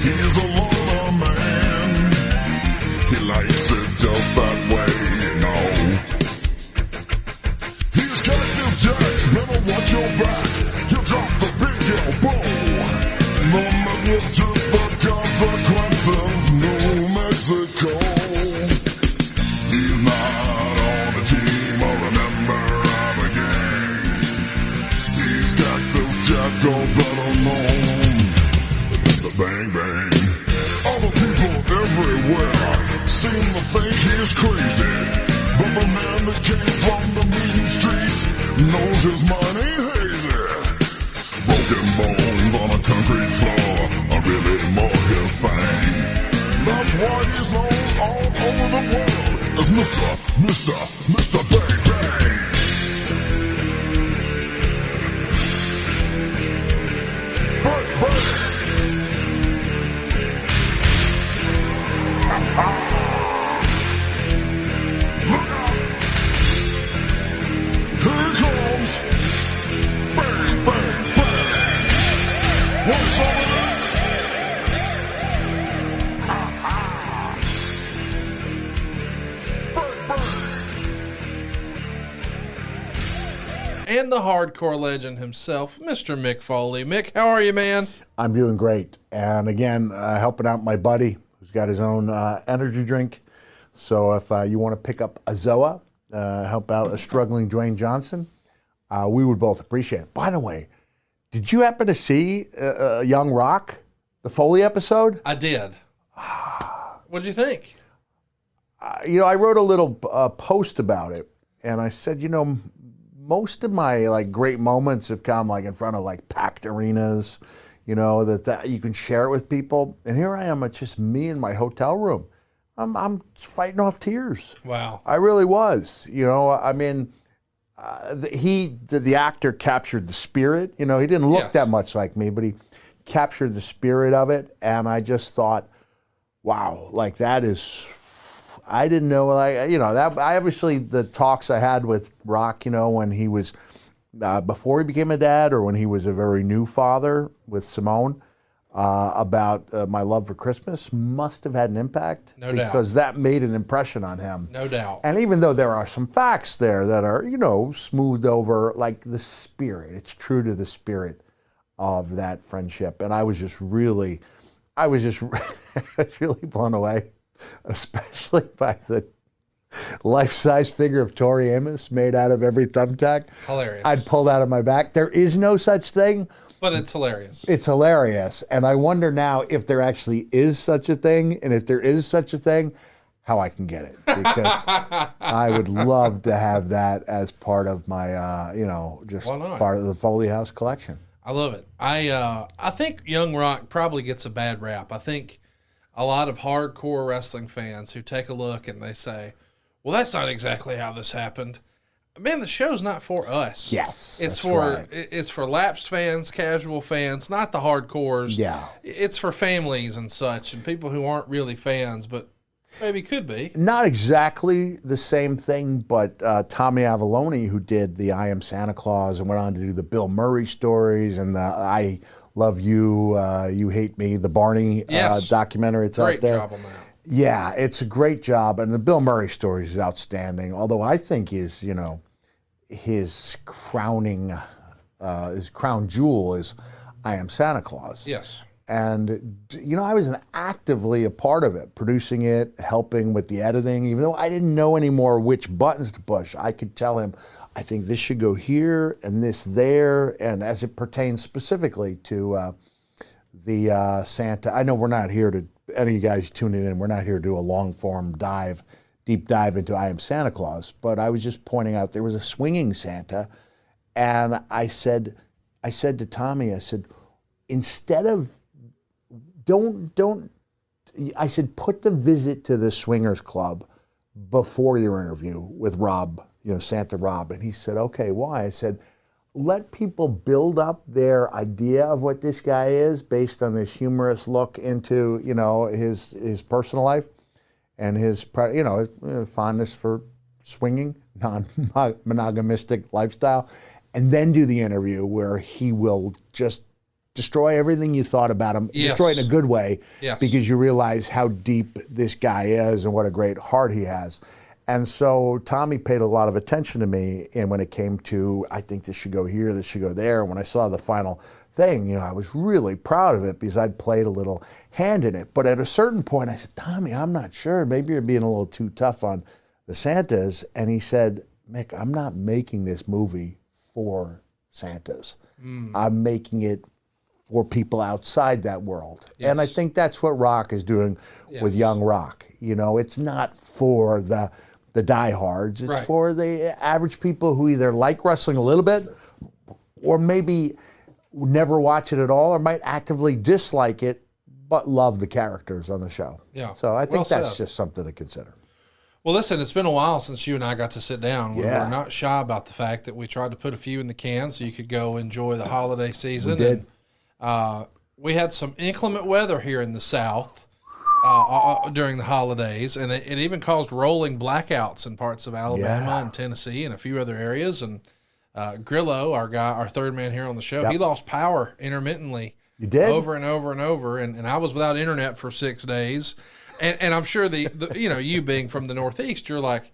he's a loner man. He likes it just that way, you know. He's Cactus Jack, better watch your back. You drop the big elbow. No man was just the consequences, New Mexico. He's not on a team or a member of a gang. He's Cactus Jack, or better known as the Bang Bang. Other people everywhere seem to think he's crazy, but the man that came from the mean streets knows his mind ain't hazy. Broken bones on a concrete floor are really more his thing. That's why he's known all over the world as Mr. Bang Bang. Bang Bang. Look out! Here he comes! Bang, bang, bang! Want some of this? Bang, bang! And the hardcore legend himself, Mr. Mick Foley. Mick, how are you, man? I'm doing great. And again, helping out my buddy who's got his own energy drink. So if you want to pick up a Zoa, help out a struggling Dwayne Johnson, we would both appreciate it. By the way, did you happen to see Young Rock, the Foley episode? I did. What'd you think? I wrote a little post about it, and I said, most of my great moments have come in front of packed arenas, that you can share it with people. And here I am, it's just me in my hotel room. I'm fighting off tears. Wow. I really was. The actor captured the spirit. He didn't look that much like me, but he captured the spirit of it. And I just thought, wow, that is, I didn't know, that I obviously, the talks I had with Rock, when he was, before he became a dad or when he was a very new father with Simone, about my love for Christmas must have had an impact. No doubt. Because that made an impression on him. No doubt. And even though there are some facts there that are, smoothed over, the spirit, it's true to the spirit of that friendship. And I was just really blown away, especially by the life-size figure of Tori Amos made out of every thumbtack. Hilarious. I'd pulled out of my back. There is no such thing. But it's hilarious. It's hilarious. And I wonder now if there actually is such a thing, and if there is such a thing, how I can get it. Because I would love to have that as part of my, just part of the Foley House collection. I love it. I think Young Rock probably gets a bad rap. I think a lot of hardcore wrestling fans who take a look and they say, well, that's not exactly how this happened. Man, the show's not for us. Yes, it's for lapsed fans, casual fans, not the hardcores. Yeah, it's for families and such, and people who aren't really fans, but maybe could be. Not exactly the same thing, but Tommy Avalone, who did the I Am Santa Claus and went on to do the Bill Murray stories and the I Love You, You Hate Me, the Barney documentary. It's great out there. Job on that. Yeah, it's a great job, and the Bill Murray story is outstanding. Although I think his crown jewel is I Am Santa Claus. Yes. And, I was actively a part of it, producing it, helping with the editing. Even though I didn't know anymore which buttons to push, I could tell him, I think this should go here and this there. And as it pertains specifically to the Santa, I know we're not here to, any of you guys tuning in, we're not here to do a long-form deep dive into I Am Santa Claus, but I was just pointing out there was a swinging Santa, and I said to Tommy, I said, instead of, I said, put the visit to the Swingers Club before your interview with Rob, Santa Rob, and he said, okay, why? I said, let people build up their idea of what this guy is based on this humorous look into, his personal life and his, fondness for swinging, non-monogamistic lifestyle, and then do the interview where he will just destroy everything you thought about him. Yes. Destroy it in a good way, Yes. because you realize how deep this guy is and what a great heart he has. And so Tommy paid a lot of attention to me, and when it came to, I think this should go here, this should go there, when I saw the final thing, I was really proud of it because I'd played a little hand in it. But at a certain point, I said, Tommy, I'm not sure. Maybe you're being a little too tough on the Santas. And he said, Mick, I'm not making this movie for Santas. I'm making it for people outside that world. Yes. And I think that's what Rock is doing with Young Rock. It's not for the diehards. It's Right. for the average people who either like wrestling a little bit or maybe never watch it at all or might actively dislike it but love the characters on the show. Yeah. So I think Well that's said. just something to consider. Well, listen, it's been a while since you and I got to sit down. Yeah. We're not shy about the fact that we tried to put a few in the can so you could go enjoy the holiday season. We did. And, we had some inclement weather here in the South during the holidays, and it even caused rolling blackouts in parts of Alabama and Tennessee and a few other areas. And Grillo, our third man here on the show, he lost power intermittently. You did? Over and over and over, and I was without internet for 6 days. And I'm sure the you being from the Northeast, you're like,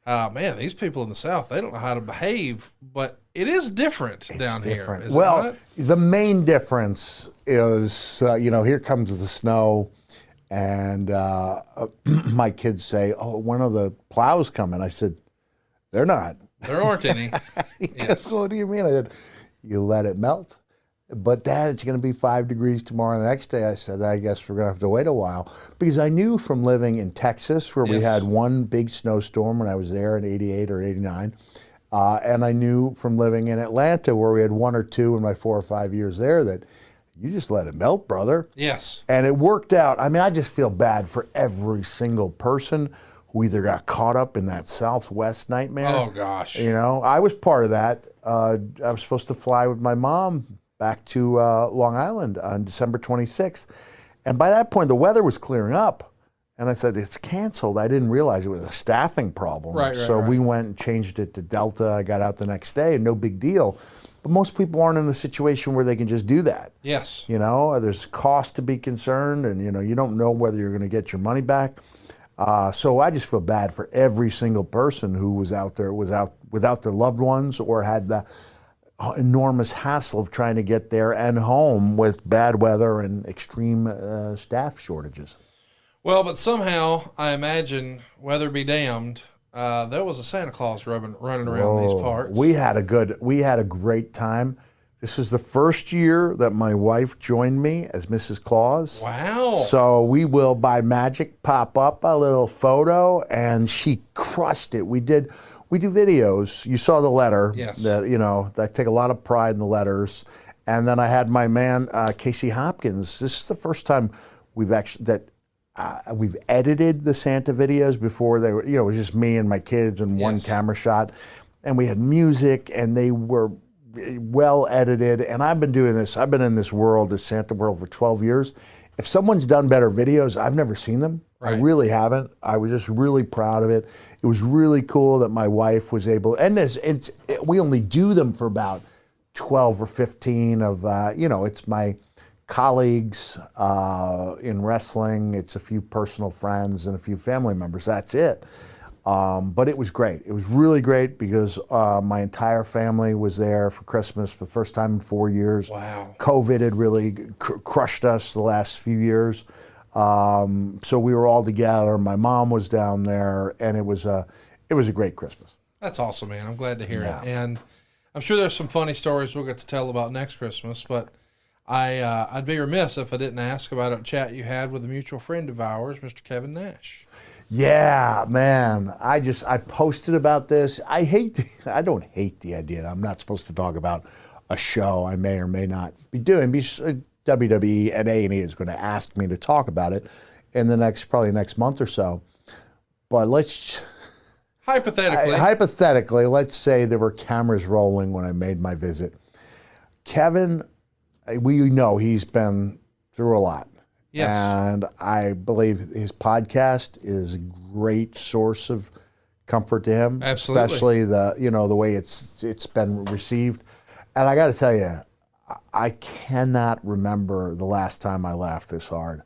man, these people in the South, they don't know how to behave, but it is different down here. Is it not? The main difference is, here comes the snow, and my kids say, oh, when are the plows coming? I said, they're not. There aren't any. Yes. What do you mean? I said, you let it melt. But Dad, it's going to be 5 degrees tomorrow. The next day I said, I guess we're going to have to wait a while. Because I knew from living in Texas, where we had one big snowstorm when I was there in 88 or 89. And I knew from living in Atlanta, where we had 1 or 2 in my 4 or 5 years there, that you just let it melt, brother. Yes. And it worked out. I mean, I just feel bad for every single person who either got caught up in that Southwest nightmare. Oh, gosh. I was part of that. I was supposed to fly with my mom back to Long Island on December 26th. And by that point, the weather was clearing up. And I said, it's canceled. I didn't realize it was a staffing problem. Right, so we went and changed it to Delta. I got out the next day, no big deal. But most people aren't in a situation where they can just do that. Yes. There's cost to be concerned, and you don't know whether you're going to get your money back. So I just feel bad for every single person who was out there, without their loved ones, or had the enormous hassle of trying to get there and home with bad weather and extreme staff shortages. Well, but somehow, I imagine, weather be damned, there was a Santa Claus running around these parts. We had a great time. This was the first year that my wife joined me as Mrs. Claus. Wow. So we will, by magic, pop up a little photo, and she crushed it. We do videos. You saw the letter. Yes. That, I take a lot of pride in the letters. And then I had my man, Casey Hopkins. This is the first time we've edited the Santa videos. Before they were, it was just me and my kids and one camera shot. And we had music, and they were well edited. And I've been doing this. I've been in this world, this Santa world, for 12 years. If someone's done better videos, I've never seen them. Right. I really haven't. I was just really proud of it. It was really cool that my wife was able, and we only do them for about 12 or 15 of, it's my colleagues in wrestling. It's a few personal friends and a few family members. That's it. But it was great. It was really great because my entire family was there for Christmas for the first time in 4 years. Wow. COVID had really crushed us the last few years. So we were all together. My mom was down there, and it was a great Christmas. That's awesome, man. I'm glad to hear it. And I'm sure there's some funny stories we'll get to tell about next Christmas, but I'd be remiss if I didn't ask about a chat you had with a mutual friend of ours, Mr. Kevin Nash. Yeah, man. I posted about this. I don't hate the idea that I'm not supposed to talk about a show I may or may not be doing. WWE and A&E is going to ask me to talk about it in probably next month or so. But hypothetically, let's say there were cameras rolling when I made my visit. Kevin, we know he's been through a lot. Yes. And I believe his podcast is a great source of comfort to him. Absolutely. Especially the way it's been received. And I got to tell you, I cannot remember the last time I laughed this hard.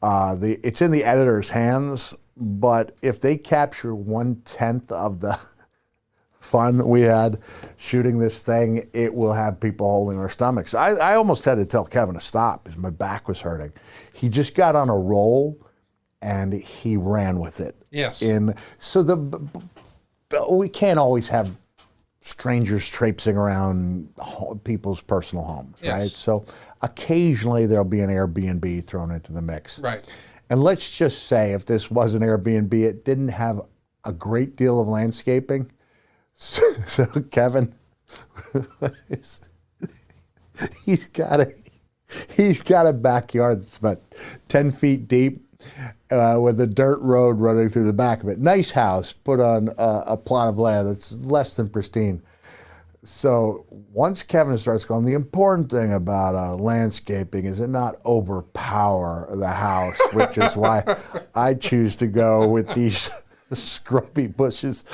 It's in the editor's hands, but if they capture 1/10 of the fun we had shooting this thing, it will have people holding their stomachs. I almost had to tell Kevin to stop because my back was hurting. He just got on a roll and he ran with it. Yes. So we can't always have strangers traipsing around people's personal homes, Yes. right? So occasionally there'll be an Airbnb thrown into the mix. Right. And let's just say if this was an Airbnb, it didn't have a great deal of landscaping. So Kevin, he's got a backyard that's about 10 feet deep with a dirt road running through the back of it. Nice house, put on a plot of land that's less than pristine. So once Kevin starts going, the important thing about landscaping is it not overpower the house, which is why I choose to go with these scrubby bushes.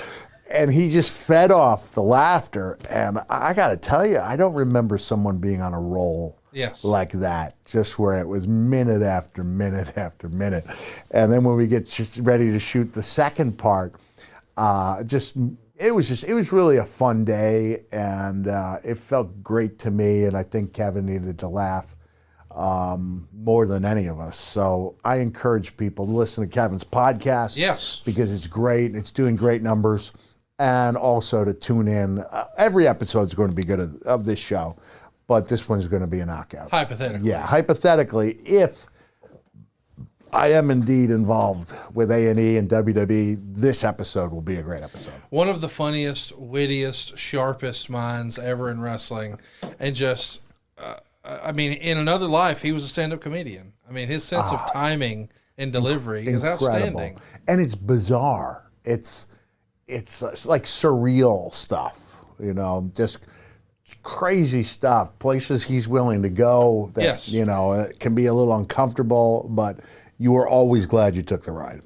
And he just fed off the laughter. And I got to tell you, I don't remember someone being on a roll like that, just where it was minute after minute after minute. And then when we get just ready to shoot the second part, it was really a fun day, and it felt great to me. And I think Kevin needed to laugh more than any of us. So I encourage people to listen to Kevin's podcast. Yes. Because it's great. It's doing great numbers. And also to tune in. Every episode is going to be good of this show, but this one's going to be a knockout. Hypothetically. Yeah, hypothetically, if I am indeed involved with A&E and WWE, this episode will be a great episode. One of the funniest, wittiest, sharpest minds ever in wrestling. And just, in another life, he was a stand-up comedian. I mean, his sense of timing and delivery is outstanding. And it's bizarre. It's like surreal stuff, just crazy stuff, places he's willing to go that, it can be a little uncomfortable, but you are always glad you took the ride.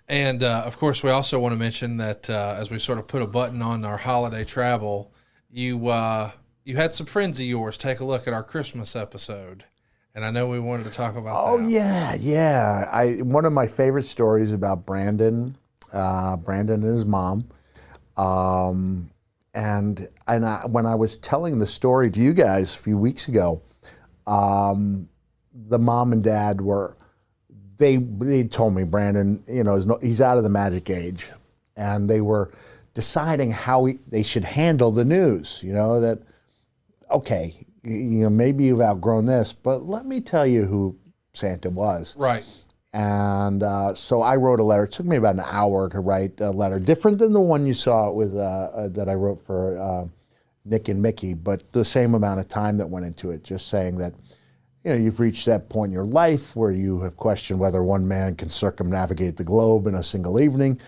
And, of course, we also want to mention that as we sort of put a button on our holiday travel, you had some friends of yours take a look at our Christmas episode. And I know we wanted to talk about that. Oh, yeah. One of my favorite stories about Brandon and his mom. And when I was telling the story to you guys a few weeks ago, the mom and dad they told me Brandon, he's out of the magic age, and they were deciding how they should handle the news. That okay, maybe you've outgrown this, but let me tell you who Santa was. Right. And so I wrote a letter. It took me about an hour to write a letter, different than the one you saw with that I wrote for Nick and Mickey, but the same amount of time that went into it, just saying that you've reached that point in your life where you have questioned whether one man can circumnavigate the globe in a single evening.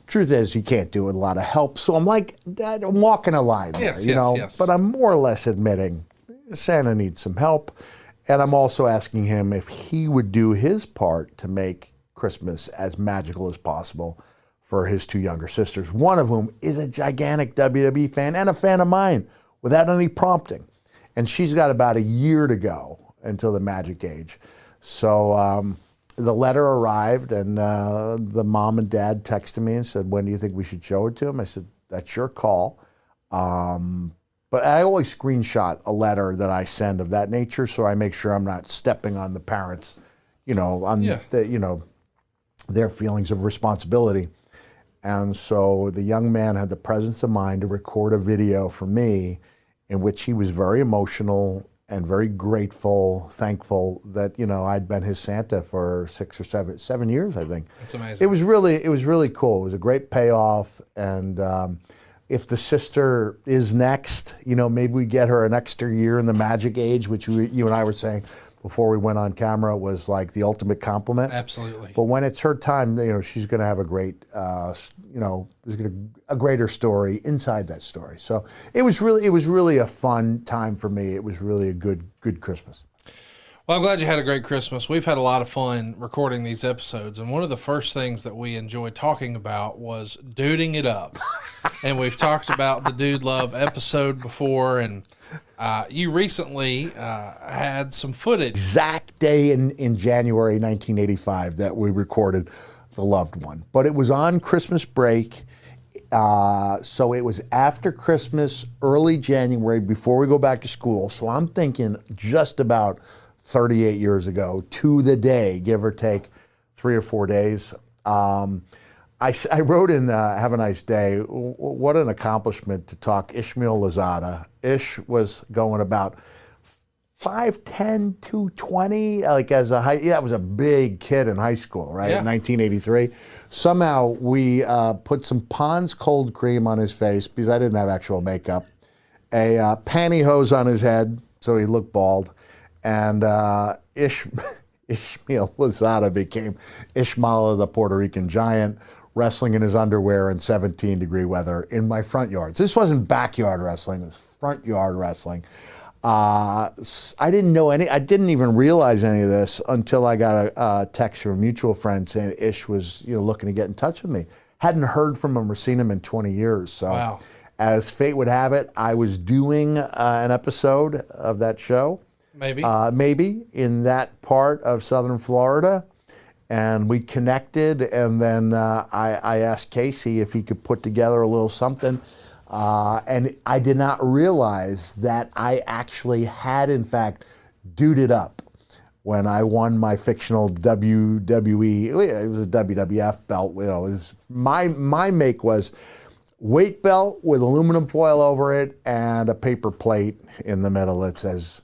Truth is, you can't do it with a lot of help. So I'm like, Dad, I'm walking a line there, yes. But I'm more or less admitting Santa needs some help. And I'm also asking him if he would do his part to make Christmas as magical as possible for his two younger sisters, one of whom is a gigantic WWE fan and a fan of mine without any prompting. And she's got about a year to go until the magic age. So the letter arrived, and the mom and dad texted me and said, when do you think we should show it to him? I said, that's your call. But I always screenshot a letter that I send of that nature, so I make sure I'm not stepping on the parents, their feelings of responsibility. And so the young man had the presence of mind to record a video for me in which he was very emotional and very grateful, thankful that, I'd been his Santa for 6 or 7 years, I think. That's amazing. It was really cool. It was a great payoff, and if the sister is next, maybe we get her an extra year in the magic age, which you and I were saying before we went on camera was like the ultimate compliment. Absolutely. But when it's her time, she's going to have a great, there's going to a greater story inside that story. So it was really a fun time for me. It was really a good Christmas. Well, I'm glad you had a great Christmas. We've had a lot of fun recording these episodes, and one of the first things that we enjoyed talking about was duding it up. And we've talked about the Dude Love episode before, and you recently had some footage. Exact day in January 1985 that we recorded The Loved One. But it was on Christmas break, so it was after Christmas, early January, before we go back to school. So I'm thinking just about 38 years ago to the day, give or take 3 or 4 days. I wrote in Have a Nice Day, what an accomplishment to talk Ishmael Lozada. Ish was going about 5'10", 220, like as a it was a big kid in high school, right? Yeah. In 1983. Somehow we put some Pond's cold cream on his face because I didn't have actual makeup, a pantyhose on his head so he looked bald, and Ishmael Lozada became Ishmael the Puerto Rican Giant, wrestling in his underwear in 17-degree weather in my front yards. This wasn't backyard wrestling, it was front yard wrestling. I didn't even realize any of this until I got a text from a mutual friend saying Ish was looking to get in touch with me. Hadn't heard from him or seen him in 20 years. So Wow. As fate would have it, I was doing an episode of that show. Maybe in that part of Southern Florida, and we connected, and then I asked Casey if he could put together a little something, and I did not realize that I actually had, in fact, duded up when I won my fictional WWE, it was a WWF belt, it was, my make was weight belt with aluminum foil over it and a paper plate in the middle that says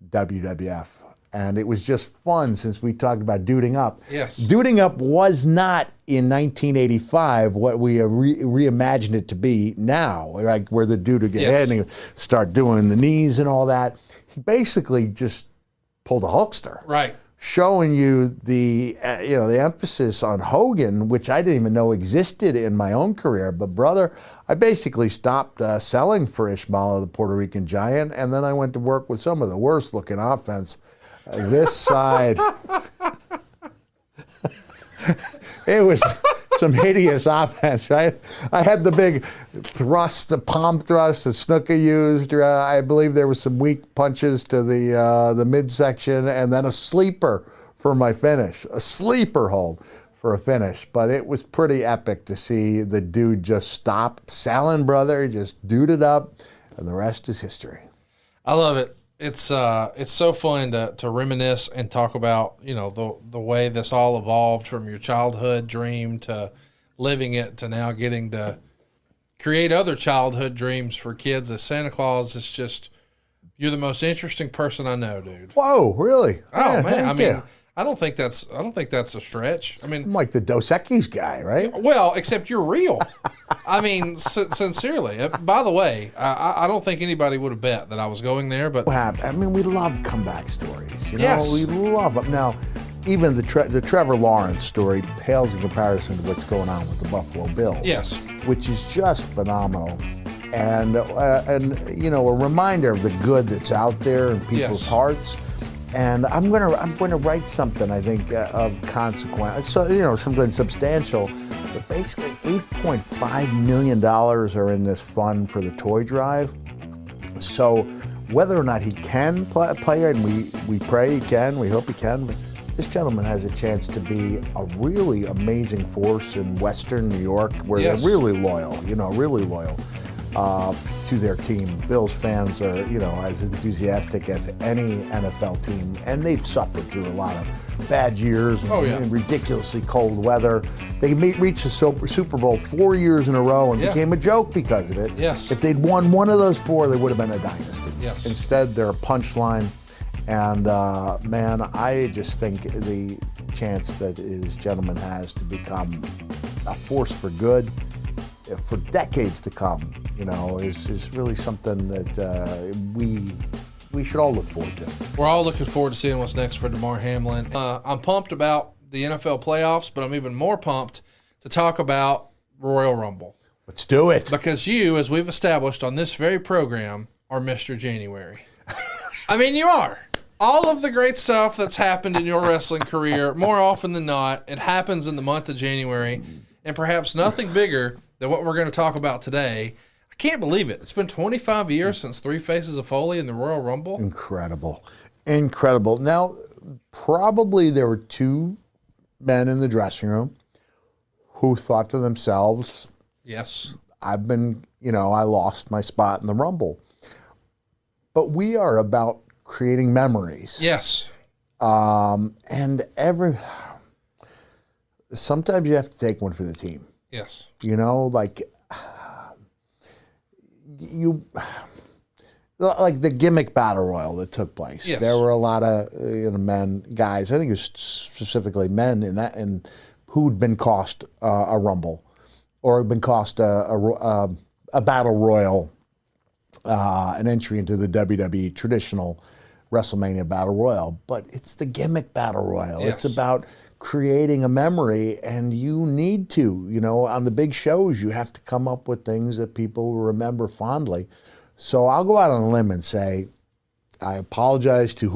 WWF. And it was just fun since we talked about duding up. Yes. Duding up was not in 1985 what we reimagined it to be now, like where the dude would get Yes. in and start doing the knees and all that. He basically just pulled a Hulkster. Right. Showing you the the emphasis on Hogan, which I didn't even know existed in my own career. But brother, I basically stopped selling for Ishmael, the Puerto Rican Giant, and then I went to work with some of the worst looking offense. This side, it was some hideous offense, right? I had the big thrust, the palm thrust that Snooker used. I believe there was some weak punches to the midsection, and then a sleeper for my finish, a sleeper hold for a finish. But it was pretty epic to see the dude just stop selling, brother. He just duded up, and the rest is history. I love it. It's so fun to reminisce and talk about, the way this all evolved from your childhood dream to living it to now getting to create other childhood dreams for kids as Santa Claus. It's just, you're the most interesting person I know, dude. Whoa, really? Oh Yeah, man, thank I mean, you. I don't think that's a stretch. I mean, I'm like the Dos Equis guy, right? well, except you're real. I mean, sincerely. By the way, I don't think anybody would have bet that I was going there, but I mean, we love comeback stories. Yes. We love them. Now, even the Trevor Lawrence story pales in comparison to what's going on with the Buffalo Bills. yes, Which is just phenomenal. And a reminder of the good that's out there in people's Yes. hearts. And I'm gonna write something, I think, of consequence. So something substantial. But basically, $8.5 million are in this fund for the toy drive. So whether or not he can play it, and we pray he can, we hope he can. But this gentleman has a chance to be a really amazing force in Western New York, where Yes. they're really loyal. Really loyal. To their team. Bills fans are, as enthusiastic as any NFL team, and they've suffered through a lot of bad years and ridiculously cold weather. They reached the Super Bowl 4 years in a row and became a joke because of it. Yes. If they'd won one of those four, they would have been a dynasty. Yes. Instead, they're a punchline. And man, I just think the chance that this gentleman has to become a force for good for decades to come, is really something that we should all look forward to. we're all looking forward to seeing what's next for DeMar Hamlin. I'm pumped about the NFL playoffs, but I'm even more pumped to talk about Royal Rumble. Let's do it. Because you, as we've established on this very program, are Mr. January. I mean, you are. all of the great stuff that's happened in your wrestling career, more often than not, it happens in the month of January, and perhaps nothing bigger than what we're going to talk about today. I can't believe it. It's been 25 years since Three Faces of Foley in the Royal Rumble. Incredible. Incredible. Now, probably there were two men in the dressing room who thought to themselves, yes, I lost my spot in the Rumble. But we are about creating memories. Yes. And sometimes you have to take one for the team. Yes. Like the gimmick battle royal that took place. Yes. There were a lot of guys. I think it was specifically men and who'd been cost a Rumble, or had been cost a battle royal, an entry into the WWE traditional WrestleMania battle royal. But it's the gimmick battle royal. Yes. It's about creating a memory, and you need to, on the big shows, you have to come up with things that people will remember fondly. So I'll go out on a limb and say, I apologize to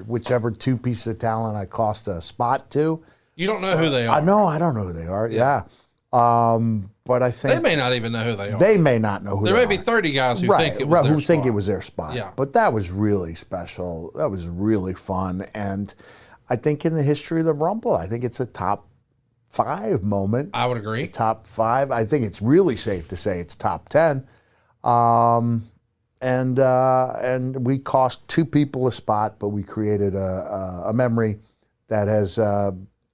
whichever two pieces of talent I cost a spot to. You don't know who they are. I don't know who they are. Yeah. But I think they may not even know who they are. They may not know who they are. There may be 30 guys who think it was their spot. Think it was their spot. Yeah. But that was really special. That was really fun. And I think in the history of the Rumble, I think it's a top 5 moment. I would agree. Top 5. I think it's really safe to say it's top 10. And we cost 2 people a spot, but we created a memory that has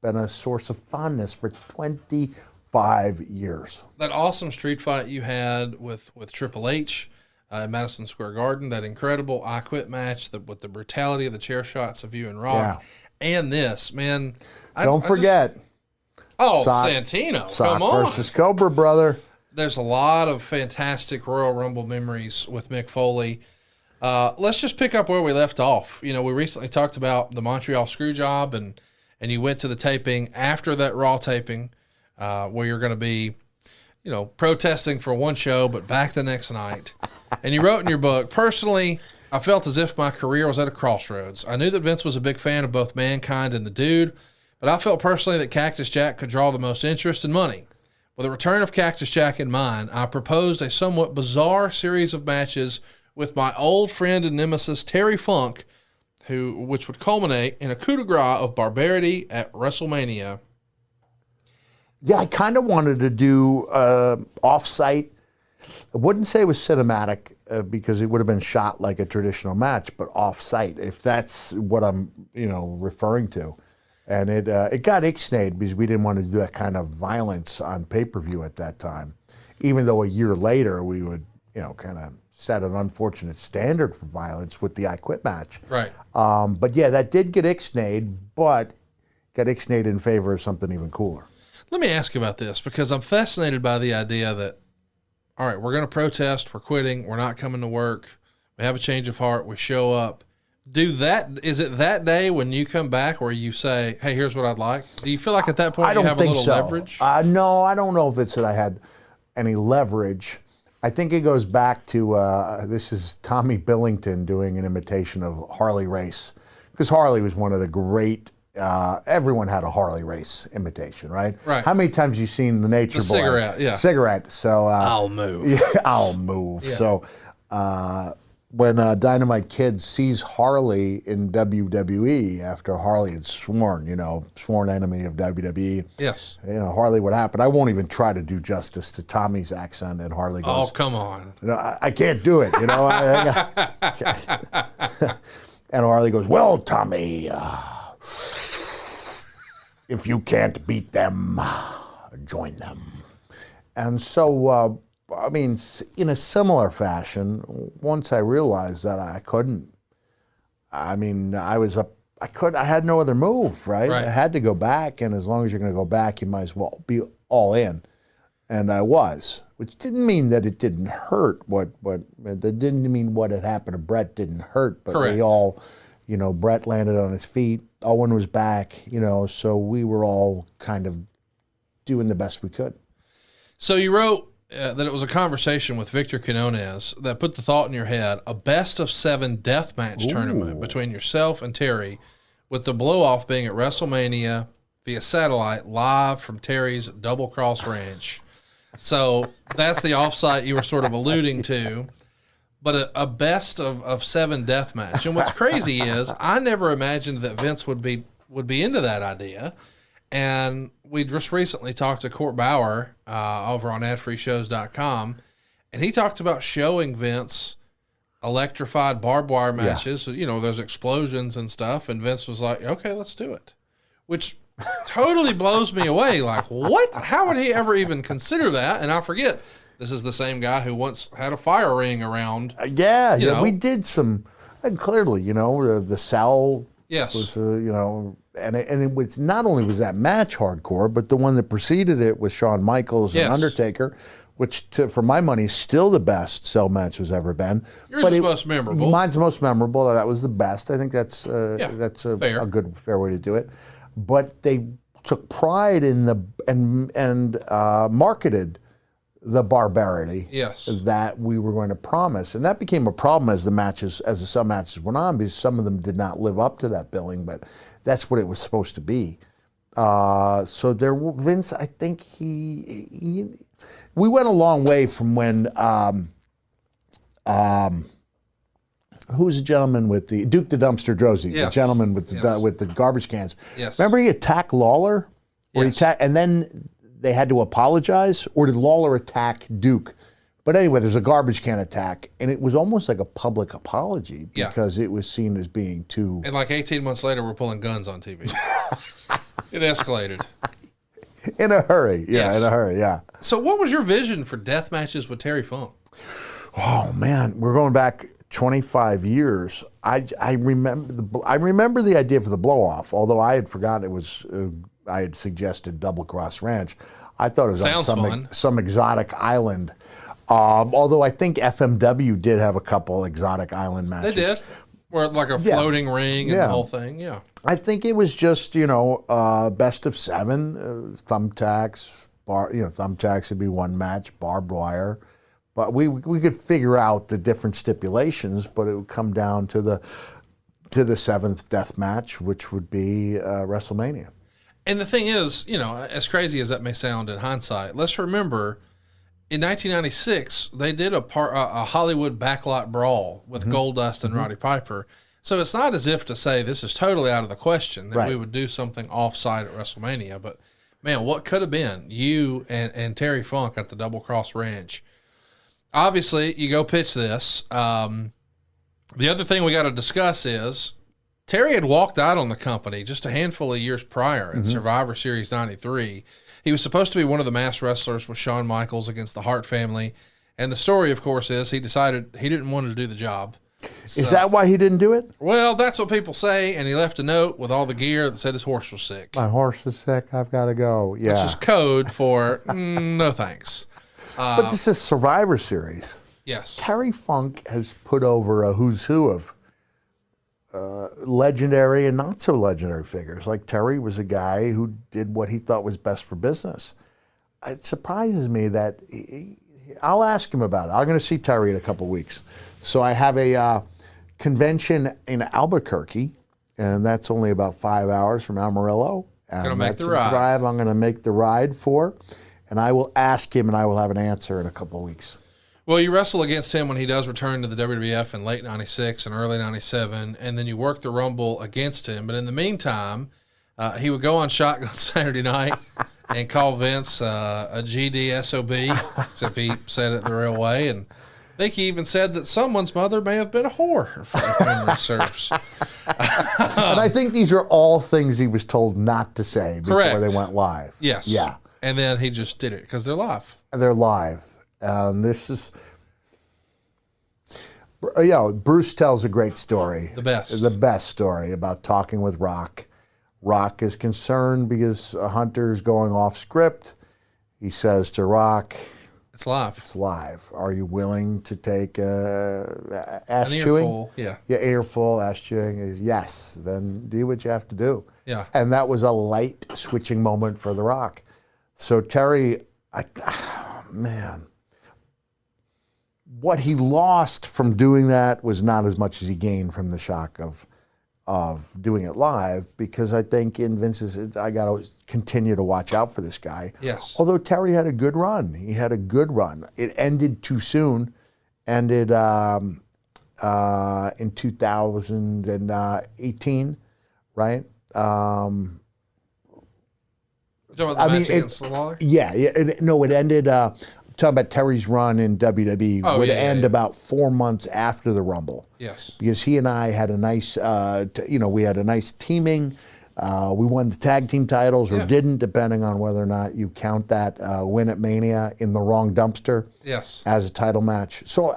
been a source of fondness for 25 years. That awesome street fight you had with Triple H at Madison Square Garden, that incredible I Quit match with the brutality of the chair shots of you and Rock, and this, man. Don't forget. Santino, Sock come on. versus Cobra, brother. There's a lot of fantastic Royal Rumble memories with Mick Foley. Let's just pick up where we left off. We recently talked about the Montreal Screwjob, and you went to the taping after that Raw taping, where you're going to be, protesting for one show, but back the next night. And you wrote in your book, personally, I felt as if my career was at a crossroads. I knew that Vince was a big fan of both Mankind and the Dude, but I felt personally that Cactus Jack could draw the most interest and money. With the return of Cactus Jack in mind, I proposed a somewhat bizarre series of matches with my old friend and nemesis, Terry Funk, which would culminate in a coup de grace of barbarity at WrestleMania. Yeah, I kind of wanted to do off-site. I wouldn't say it was cinematic because it would have been shot like a traditional match, but off-site, if that's what I'm, referring to. And it got ixnayed because we didn't want to do that kind of violence on pay-per-view at that time, even though a year later we would, kind of set an unfortunate standard for violence with the I Quit match. Right. But yeah, that did get ixnayed, but got ixnayed in favor of something even cooler. Let me ask you about this, because I'm fascinated by the idea that, all right, we're going to protest, we're quitting, we're not coming to work, we have a change of heart, we show up. Is it that day when you come back where you say, hey, here's what I'd like? Do you feel like at that point you have a little leverage? No, I don't know if it's that I had any leverage. I think it goes back to, this is Tommy Billington doing an imitation of Harley Race. Because Harley was one of the great, everyone had a Harley Race imitation, right? Right. How many times have you seen the Nature Boy? Cigarette, yeah. Cigarette. So, I'll move. Yeah, I'll move. Yeah. So, when Dynamite Kid sees Harley in WWE after Harley had sworn enemy of WWE. Yes. Harley would happen. I won't even try to do justice to Tommy's accent, and Harley goes, oh, come on. I can't do it, And Harley goes, well, Tommy, if you can't beat them, join them. And so, in a similar fashion, once I realized that I couldn't, I had no other move, right? I had to go back, and as long as you're going to go back, you might as well be all in. And I was, which didn't mean that it didn't hurt. That didn't mean what had happened to Brett didn't hurt, but Correct. we all, Brett landed on his feet, Owen was back, so we were all kind of doing the best we could. So you wrote that it was a conversation with Victor Quinones that put the thought in your head, a best-of-7 deathmatch tournament between yourself and Terry, with the blow-off being at WrestleMania via satellite live from Terry's Double Cross Ranch. So that's the offsite you were sort of alluding to. But a best-of-7 deathmatch. And what's crazy is I never imagined that Vince would be into that idea. And we just recently talked to Court Bauer over on adfreeshows.com, and he talked about showing Vince electrified barbed wire matches, you know, those explosions and stuff, and Vince was like, okay, let's do it, which totally blows me away. Like, what? How would he ever even consider that? And I forget, this is the same guy who once had a fire ring around. Yeah, we did some, and clearly, you know, the cell was, you know, and it was not only was that match hardcore, but the one that preceded it with Shawn Michaels and Undertaker, which for my money is still the best cell match has ever been. Yours is most memorable. Mine's the most memorable. That was the best. I think that's a good fair way to do it. But they took pride in and marketed the barbarity that we were going to promise, and that became a problem as the cell matches went on, because some of them did not live up to that billing, but that's what it was supposed to be. So Vince, I think we went a long way from when who was the gentleman with the Duke the Dumpster Droese, the gentleman with the garbage cans. Yes. Remember he attacked Lawler, and then they had to apologize, or did Lawler attack Duke? But anyway, there's a garbage can attack, and it was almost like a public apology because it was seen as being too... And like 18 months later, we're pulling guns on TV. It escalated. In a hurry, in a hurry. So what was your vision for death matches with Terry Funk? Oh, man, we're going back 25 years. I remember the idea for the blow-off, although I had forgotten it was... I had suggested Double Cross Ranch. I thought it was on some exotic island. Although I think FMW did have a couple exotic island matches. They did. Where like a floating ring and the whole thing. Yeah. I think it was just, best of 7, thumbtacks. Thumbtacks would be one match, barbed wire. But we could figure out the different stipulations, but it would come down to the 7th death match, which would be WrestleMania. And the thing is, as crazy as that may sound in hindsight, let's remember in 1996, they did a Hollywood backlot brawl with Goldust and Roddy Piper. So it's not as if to say this is totally out of the question that we would do something off-site at WrestleMania. But, man, what could have been you and Terry Funk at the Double Cross Ranch? Obviously, you go pitch this. The other thing we got to discuss is Terry had walked out on the company just a handful of years prior at Survivor Series 93. He was supposed to be one of the masked wrestlers with Shawn Michaels against the Hart family. And the story, of course, is he decided he didn't want to do the job. Is that why he didn't do it? Well, that's what people say. And he left a note with all the gear that said his horse was sick. My horse is sick. I've got to go. Yeah. Which is code for no thanks. But this is Survivor Series. Yes. Terry Funk has put over a who's who of legendary and not so legendary figures. Like Terry was a guy who did what he thought was best for business. It surprises me that I'll ask him about it. I'm going to see Terry in a couple of weeks. So I have a convention in Albuquerque, and that's only about 5 hours from Amarillo. And gonna make that's the a ride. drive I'm going to make the ride for, and I will ask him, and I will have an answer in a couple of weeks. Well, you wrestle against him when he does return to the WWF in late 96 and early 97, and then you work the Rumble against him. But in the meantime, he would go on Shotgun Saturday night and call Vince a GDSOB, except he said it the real way. And I think he even said that someone's mother may have been a whore, if memory serves. And I think these are all things he was told not to say before they went live. Yes. Yeah. And then he just did it because they're live. They're live. This is, Bruce tells a great story. The best. The best story about talking with Rock. Rock is concerned because Hunter's going off script. He says to Rock, it's live. It's live. Are you willing to take ass An chewing? earful, yeah. Yeah, earful, ass chewing. Is yes. Then do what you have to do. Yeah. And that was a light switching moment for The Rock. So Terry, man. what he lost from doing that was not as much as he gained from the shock of doing it live, because I think in Vince's, I got to continue to watch out for this guy. Yes. Although Terry had a good run. He had a good run. It ended too soon. Ended in 2018, right? Talking about the match against Lawler? Yeah. It ended, talking about Terry's run in WWE, would end about 4 months after the Rumble. Yes. Because he and I had a nice, we had a nice teaming. We won the tag team titles or didn't, depending on whether or not you count that win at Mania in the wrong dumpster as a title match. So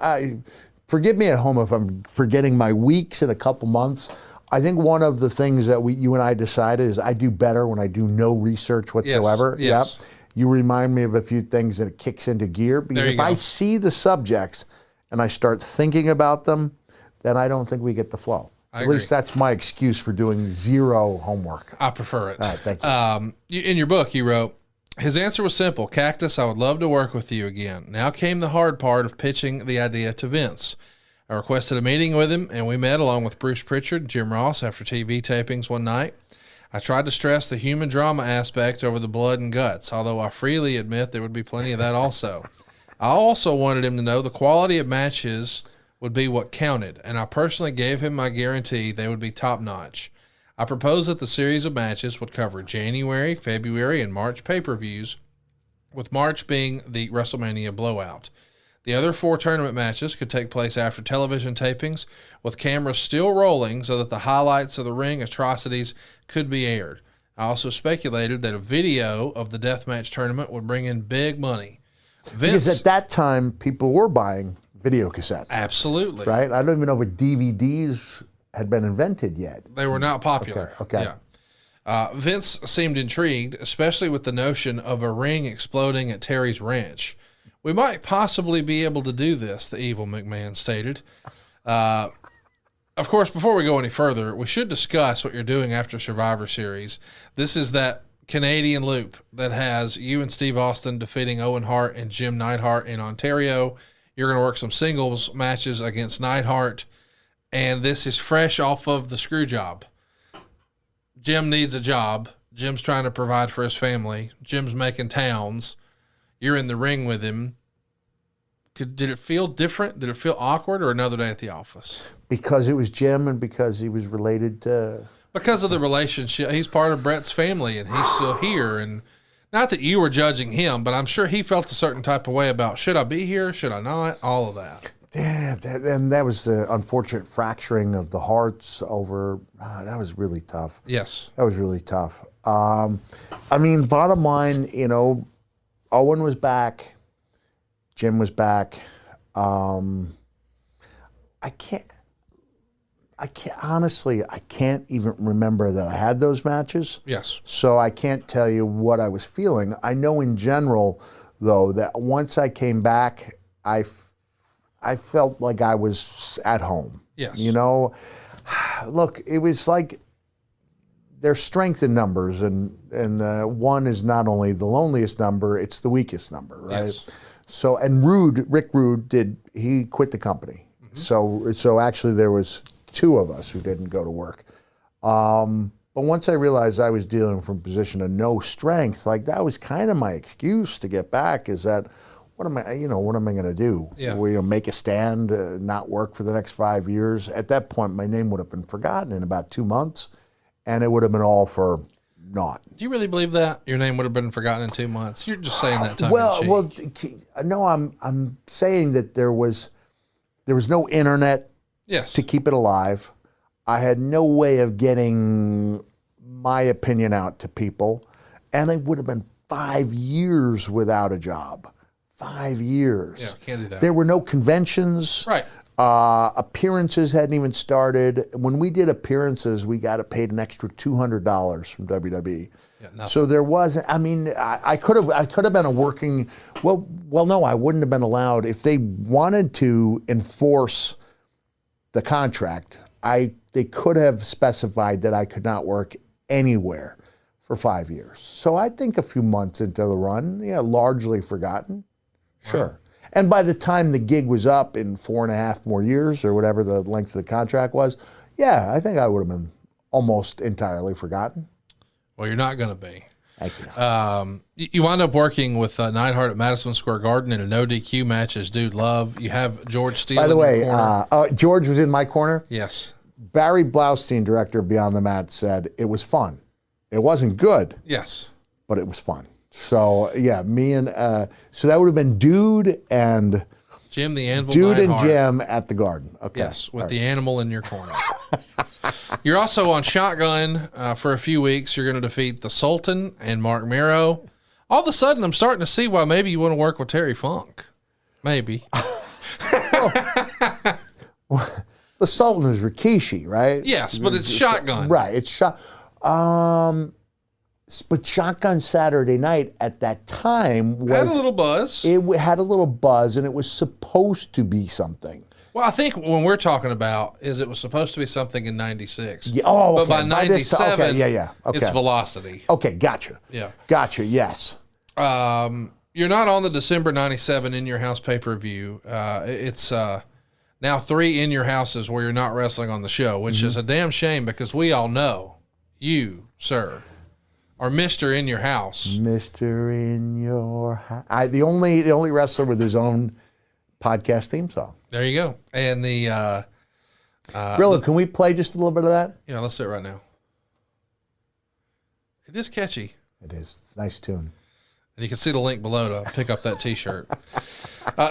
forgive me at home if I'm forgetting my weeks in a couple months. I think one of the things that you and I decided is I do better when I do no research whatsoever. Yes. Yep. You remind me of a few things and it kicks into gear. Because if I see the subjects and I start thinking about them, then I don't think we get the flow. At least that's my excuse for doing zero homework. I prefer it. All right, thank you. In your book, you wrote, his answer was simple. Cactus, I would love to work with you again. Now came the hard part of pitching the idea to Vince. I requested a meeting with him, and we met along with Bruce Pritchard and Jim Ross after TV tapings one night. I tried to stress the human drama aspect over the blood and guts, although I freely admit there would be plenty of that also. I also wanted him to know the quality of matches would be what counted, and I personally gave him my guarantee they would be top-notch. I proposed that the series of matches would cover January, February, and March pay-per-views, with March being the WrestleMania blowout. The other 4 tournament matches could take place after television tapings, with cameras still rolling so that the highlights of the ring atrocities could be aired. I also speculated that a video of the deathmatch tournament would bring in big money. Because at that time, people were buying video cassettes. Absolutely. Right? I don't even know if DVDs had been invented yet. They were not popular. Okay. Yeah. Vince seemed intrigued, especially with the notion of a ring exploding at Terry's ranch. We might possibly be able to do this, the evil McMahon stated. Of course, before we go any further, we should discuss what you're doing after Survivor Series. This is that Canadian loop that has you and Steve Austin defeating Owen Hart and Jim Neidhart in Ontario. You're going to work some singles matches against Neidhart, and this is fresh off of the screw job. Jim needs a job. Jim's trying to provide for his family. Jim's making towns. You're in the ring with him. Did it feel different? Did it feel awkward, or another day at the office? Because it was Jim and because he was related to... Because of the relationship. He's part of Brett's family, and he's still here. And not that you were judging him, but I'm sure he felt a certain type of way about, should I be here? Should I not? All of that. Yeah, and that was the unfortunate fracturing of the hearts over... that was really tough. Yes. That was really tough. I mean, bottom line, Owen was back. Jim was back. I can't honestly, I can't even remember that I had those matches. Yes. So I can't tell you what I was feeling. I know in general, though, that once I came back, I felt like I was at home. Yes. Look, it was like there's strength in numbers, and one is not only the loneliest number, it's the weakest number, right? Yes. So, and Rick Rude he quit the company. Mm-hmm. So actually there was 2 of us who didn't go to work. But once I realized I was dealing from a position of no strength, like that was kind of my excuse to get back, is that what am I going to do? Yeah. Make a stand, not work for the next 5 years? At that point, my name would have been forgotten in about 2 months, and it would have been all for naught. Do you really believe that your name would have been forgotten in 2 months? You're just saying that tongue in cheek. No, I'm saying that there was no internet to keep it alive. I had no way of getting my opinion out to people, and it would have been 5 years without a job. 5 years. Yeah, can't do that. There were no conventions. Right. Appearances hadn't even started. When we did appearances, we got paid an extra $200 from WWE. Yeah, so there wasn't. I mean, I could have been a working. Well, no, I wouldn't have been allowed if they wanted to enforce the contract. They could have specified that I could not work anywhere for 5 years. So I think a few months into the run, largely forgotten. Sure. And by the time the gig was up in 4.5 more years or whatever the length of the contract was, yeah, I think I would have been almost entirely forgotten. Well, you're not going to be. Thank you. You wind up working with Neidhart at Madison Square Garden in a no DQ match as Dude Love. You have George Steele. By the in way, your corner. George was in my corner. Yes. Barry Blaustein, director of Beyond the Mat, said it was fun. It wasn't good, Yes. but it was fun. So yeah, me and so that would have been Dude and Jim the Anvil Dude and Neidhart. Jim at the Garden. Okay. Yes, with the animal in your corner. You're also on Shotgun for a few weeks. You're going to defeat the Sultan and Mark Mero. All of a sudden, I'm starting to see why maybe you want to work with Terry Funk. Maybe. The Sultan is Rikishi, right? Yes, but it's Shotgun. Right. It's but Shotgun Saturday Night at that time was Had a little buzz. It had a little buzz, and it was supposed to be something. Well, I think when we're talking about is it was supposed to be something in 96. Yeah, oh, But okay. by 97, okay, okay. it's Velocity. Okay, gotcha. Yeah. Gotcha, yes. You're not on the December 97 In Your House pay-per-view. It's now 3 In Your Houses where you're not wrestling on the show, which is a damn shame because we all know you, sir, are Mr. In Your House. Mr. In Your House. The only wrestler with his own podcast theme song. There you go. And the Really, can we play just a little bit of that? yeah, let's do it right now. It is catchy. It is. Nice tune. And you can see the link below to pick up that T-shirt.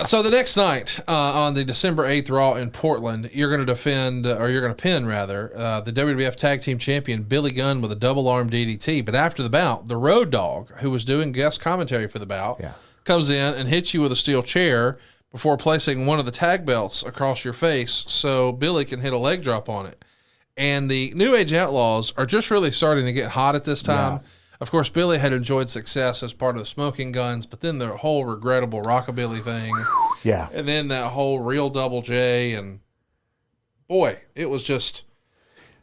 So the next night on the December 8th Raw in Portland, you're going to defend, or you're going to pin rather, the WWF Tag Team Champion Billy Gunn with a double arm DDT. But after the bout, the Road Dogg, who was doing guest commentary for the bout, comes in and hits you with a steel chair before placing one of the tag belts across your face so Billy can hit a leg drop on it. And the New Age Outlaws are just really starting to get hot at this time. Yeah. Of course, Billy had enjoyed success as part of the Smoking Guns, but then the whole regrettable rockabilly thing. Yeah. And then that whole Real Double J. And boy, it was just,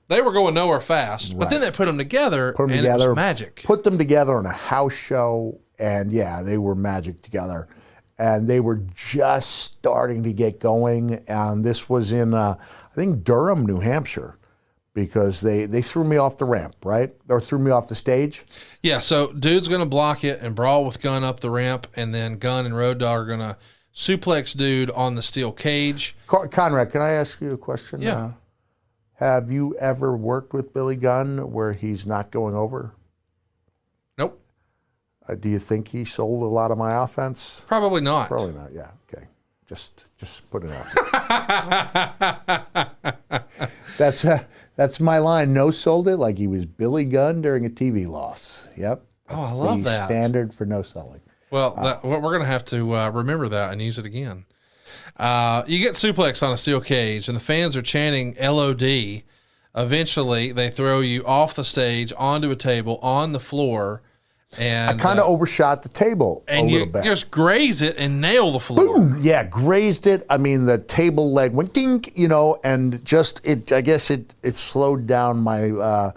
they were going nowhere fast. Right. But then they put them together, it was magic. Put them together on a house show, and yeah, they were magic together. And they were just starting to get going. And this was in, I think, Durham, New Hampshire. Because they threw me off the ramp, right? Or threw me off the stage? Yeah, so Dude's going to block it and brawl with Gunn up the ramp, and then Gunn and Road Dogg are going to suplex Dude on the steel cage. Conrad, can I ask you a question? Yeah. Have you ever worked with Billy Gunn where he's not going over? Nope. Do you think he sold a lot of my offense? Probably not. Probably not, yeah. Okay. Just put it out there. That's my line. No sold it like he was Billy Gunn during a TV loss. Yep. That's I love the that. Standard for no selling. Well, we're going to have to remember that and use it again. You get suplex on a steel cage, and the fans are chanting LOD. Eventually, they throw you off the stage, onto a table, on the floor. And I kind of overshot the table a little bit. And you just graze it and nail the floor. Boom! Yeah, grazed it. I mean, the table leg went dink, and just I guess it slowed down my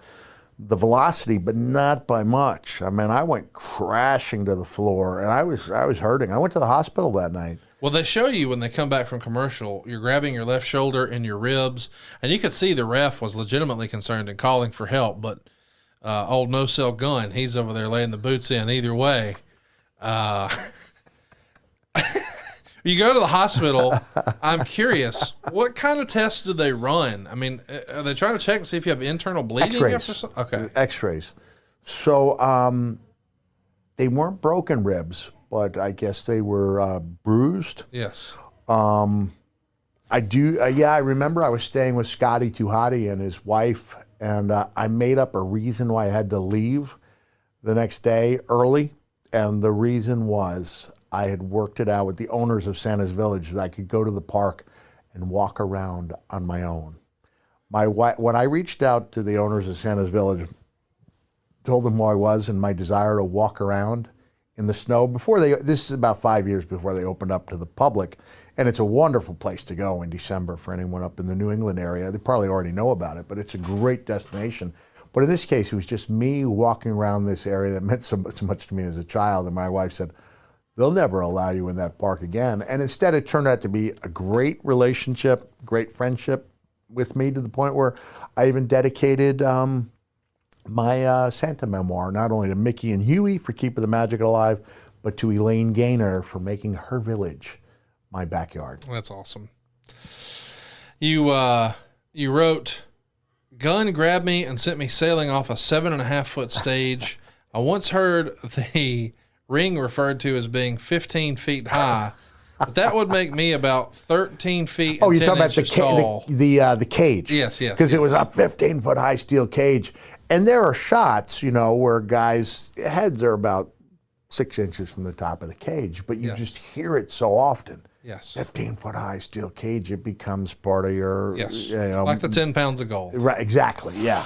the velocity, but not by much. I mean, I went crashing to the floor, and I was hurting. I went to the hospital that night. Well, they show you when they come back from commercial, you're grabbing your left shoulder and your ribs, and you could see the ref was legitimately concerned and calling for help, but old no-sell Gunn, he's over there laying the boots in either way. You go to the hospital, I'm curious, what kind of tests do they run? I mean, are they trying to check and see if you have internal bleeding? X-rays. Okay. X-rays. So they weren't broken ribs, but I guess they were bruised. Yes. I remember I was staying with Scotty Tuhati and his wife, and I made up a reason why I had to leave the next day early, and the reason was I had worked it out with the owners of Santa's Village that I could go to the park and walk around on my own. My wife, when I reached out to the owners of Santa's Village, told them who I was and my desire to walk around in the snow this is about 5 years before they opened up to the public, and it's a wonderful place to go in December for anyone up in the New England area. They probably already know about it, but it's a great destination. But in this case, it was just me walking around this area that meant so much to me as a child, and my wife said, they'll never allow you in that park again. And instead, it turned out to be a great relationship, great friendship with me, to the point where I even dedicated my Santa memoir, not only to Mickey and Huey for keeping the magic alive, but to Elaine Gaynor for making her village my backyard. That's awesome. You wrote, "Gun grabbed me and sent me sailing off a 7.5-foot stage. I once heard the ring referred to as being 15 feet high, but that would make me about 13 feet. Oh, and you're 10 talking about inches tall." the cage? Yes. Because it was a 15-foot high steel cage, and there are shots, where guys' heads are about 6 inches from the top of the cage, but you just hear it so often. Yes. 15-foot high steel cage, it becomes part of your... Yes. Like the 10 pounds of gold. Right, exactly, yeah.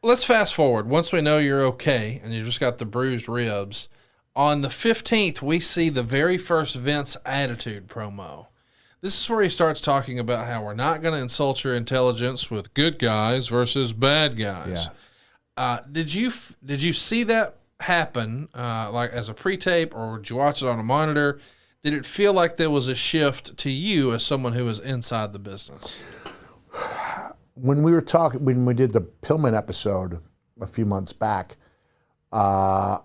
Let's fast forward. Once we know you're okay and you just got the bruised ribs, on the 15th, we see the very first Vince Attitude promo. This is where he starts talking about how we're not going to insult your intelligence with good guys versus bad guys. Yeah. Did you see that happen, like as a pre-tape, or did you watch it on a monitor? Did it feel like there was a shift to you as someone who was inside the business? When we did the Pillman episode a few months back, I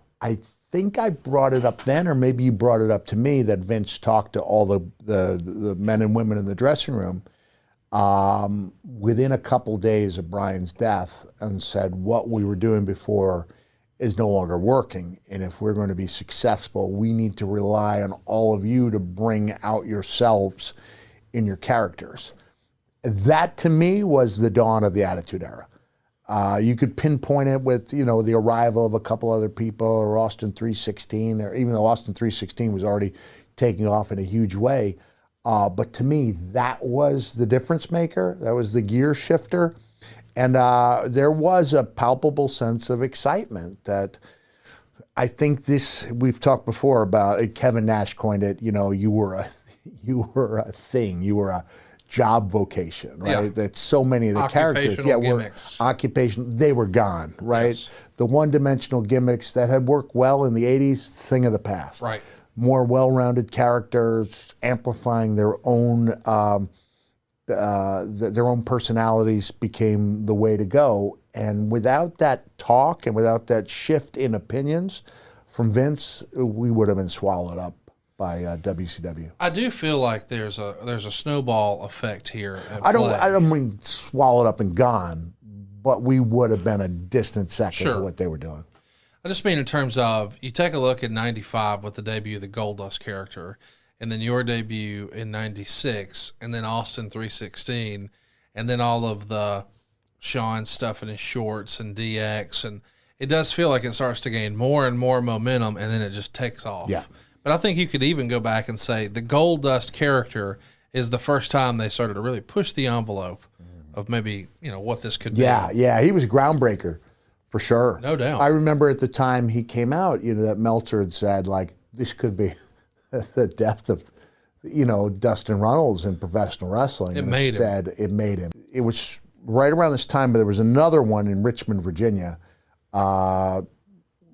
think I brought it up then, or maybe you brought it up to me, that Vince talked to all the men and women in the dressing room within a couple days of Brian's death, and said what we were doing before is no longer working. And if we're going to be successful, we need to rely on all of you to bring out yourselves in your characters. That, to me, was the dawn of the Attitude Era. You could pinpoint it with, the arrival of a couple other people, or Austin 316, or even though Austin 316 was already taking off in a huge way. But to me, that was the difference maker. That was the gear shifter. And there was a palpable sense of excitement that I think we've talked before about, Kevin Nash coined it, you were a thing, you were a job vocation, right? Yeah. That so many of the characters, they were gone, right? Yes. The one-dimensional gimmicks that had worked well in the 80s, thing of the past. Right. More well-rounded characters, amplifying their own personalities became the way to go. And without that talk and without that shift in opinions from Vince, we would have been swallowed up by WCW. I do feel like there's a snowball effect here. I don't mean swallowed up and gone, but we would have been a distant second to what they were doing. I just mean in terms of, you take a look at 95 with the debut of the Goldust character, and then your debut in 96, and then Austin 316, and then all of the Sean stuff in his shorts and DX, and it does feel like it starts to gain more and more momentum, and then it just takes off. Yeah. But I think you could even go back and say the Goldust character is the first time they started to really push the envelope of maybe, what this could be. Yeah, he was a groundbreaker, for sure. No doubt. I remember at the time he came out, that Meltzer had said, this could be the death of, Dustin Runnels in professional wrestling. It made him. It was right around this time, but there was another one in Richmond, Virginia,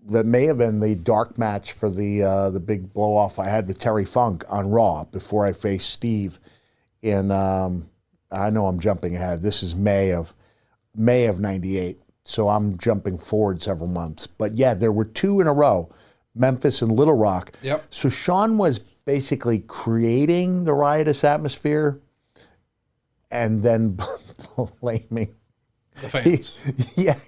that may have been the dark match for the big blow-off I had with Terry Funk on Raw before I faced Steve in, I know I'm jumping ahead. This is May of 98. So I'm jumping forward several months. But yeah, there were two in a row, Memphis and Little Rock. Yep. So Sean was basically creating the riotous atmosphere and then blaming the fans.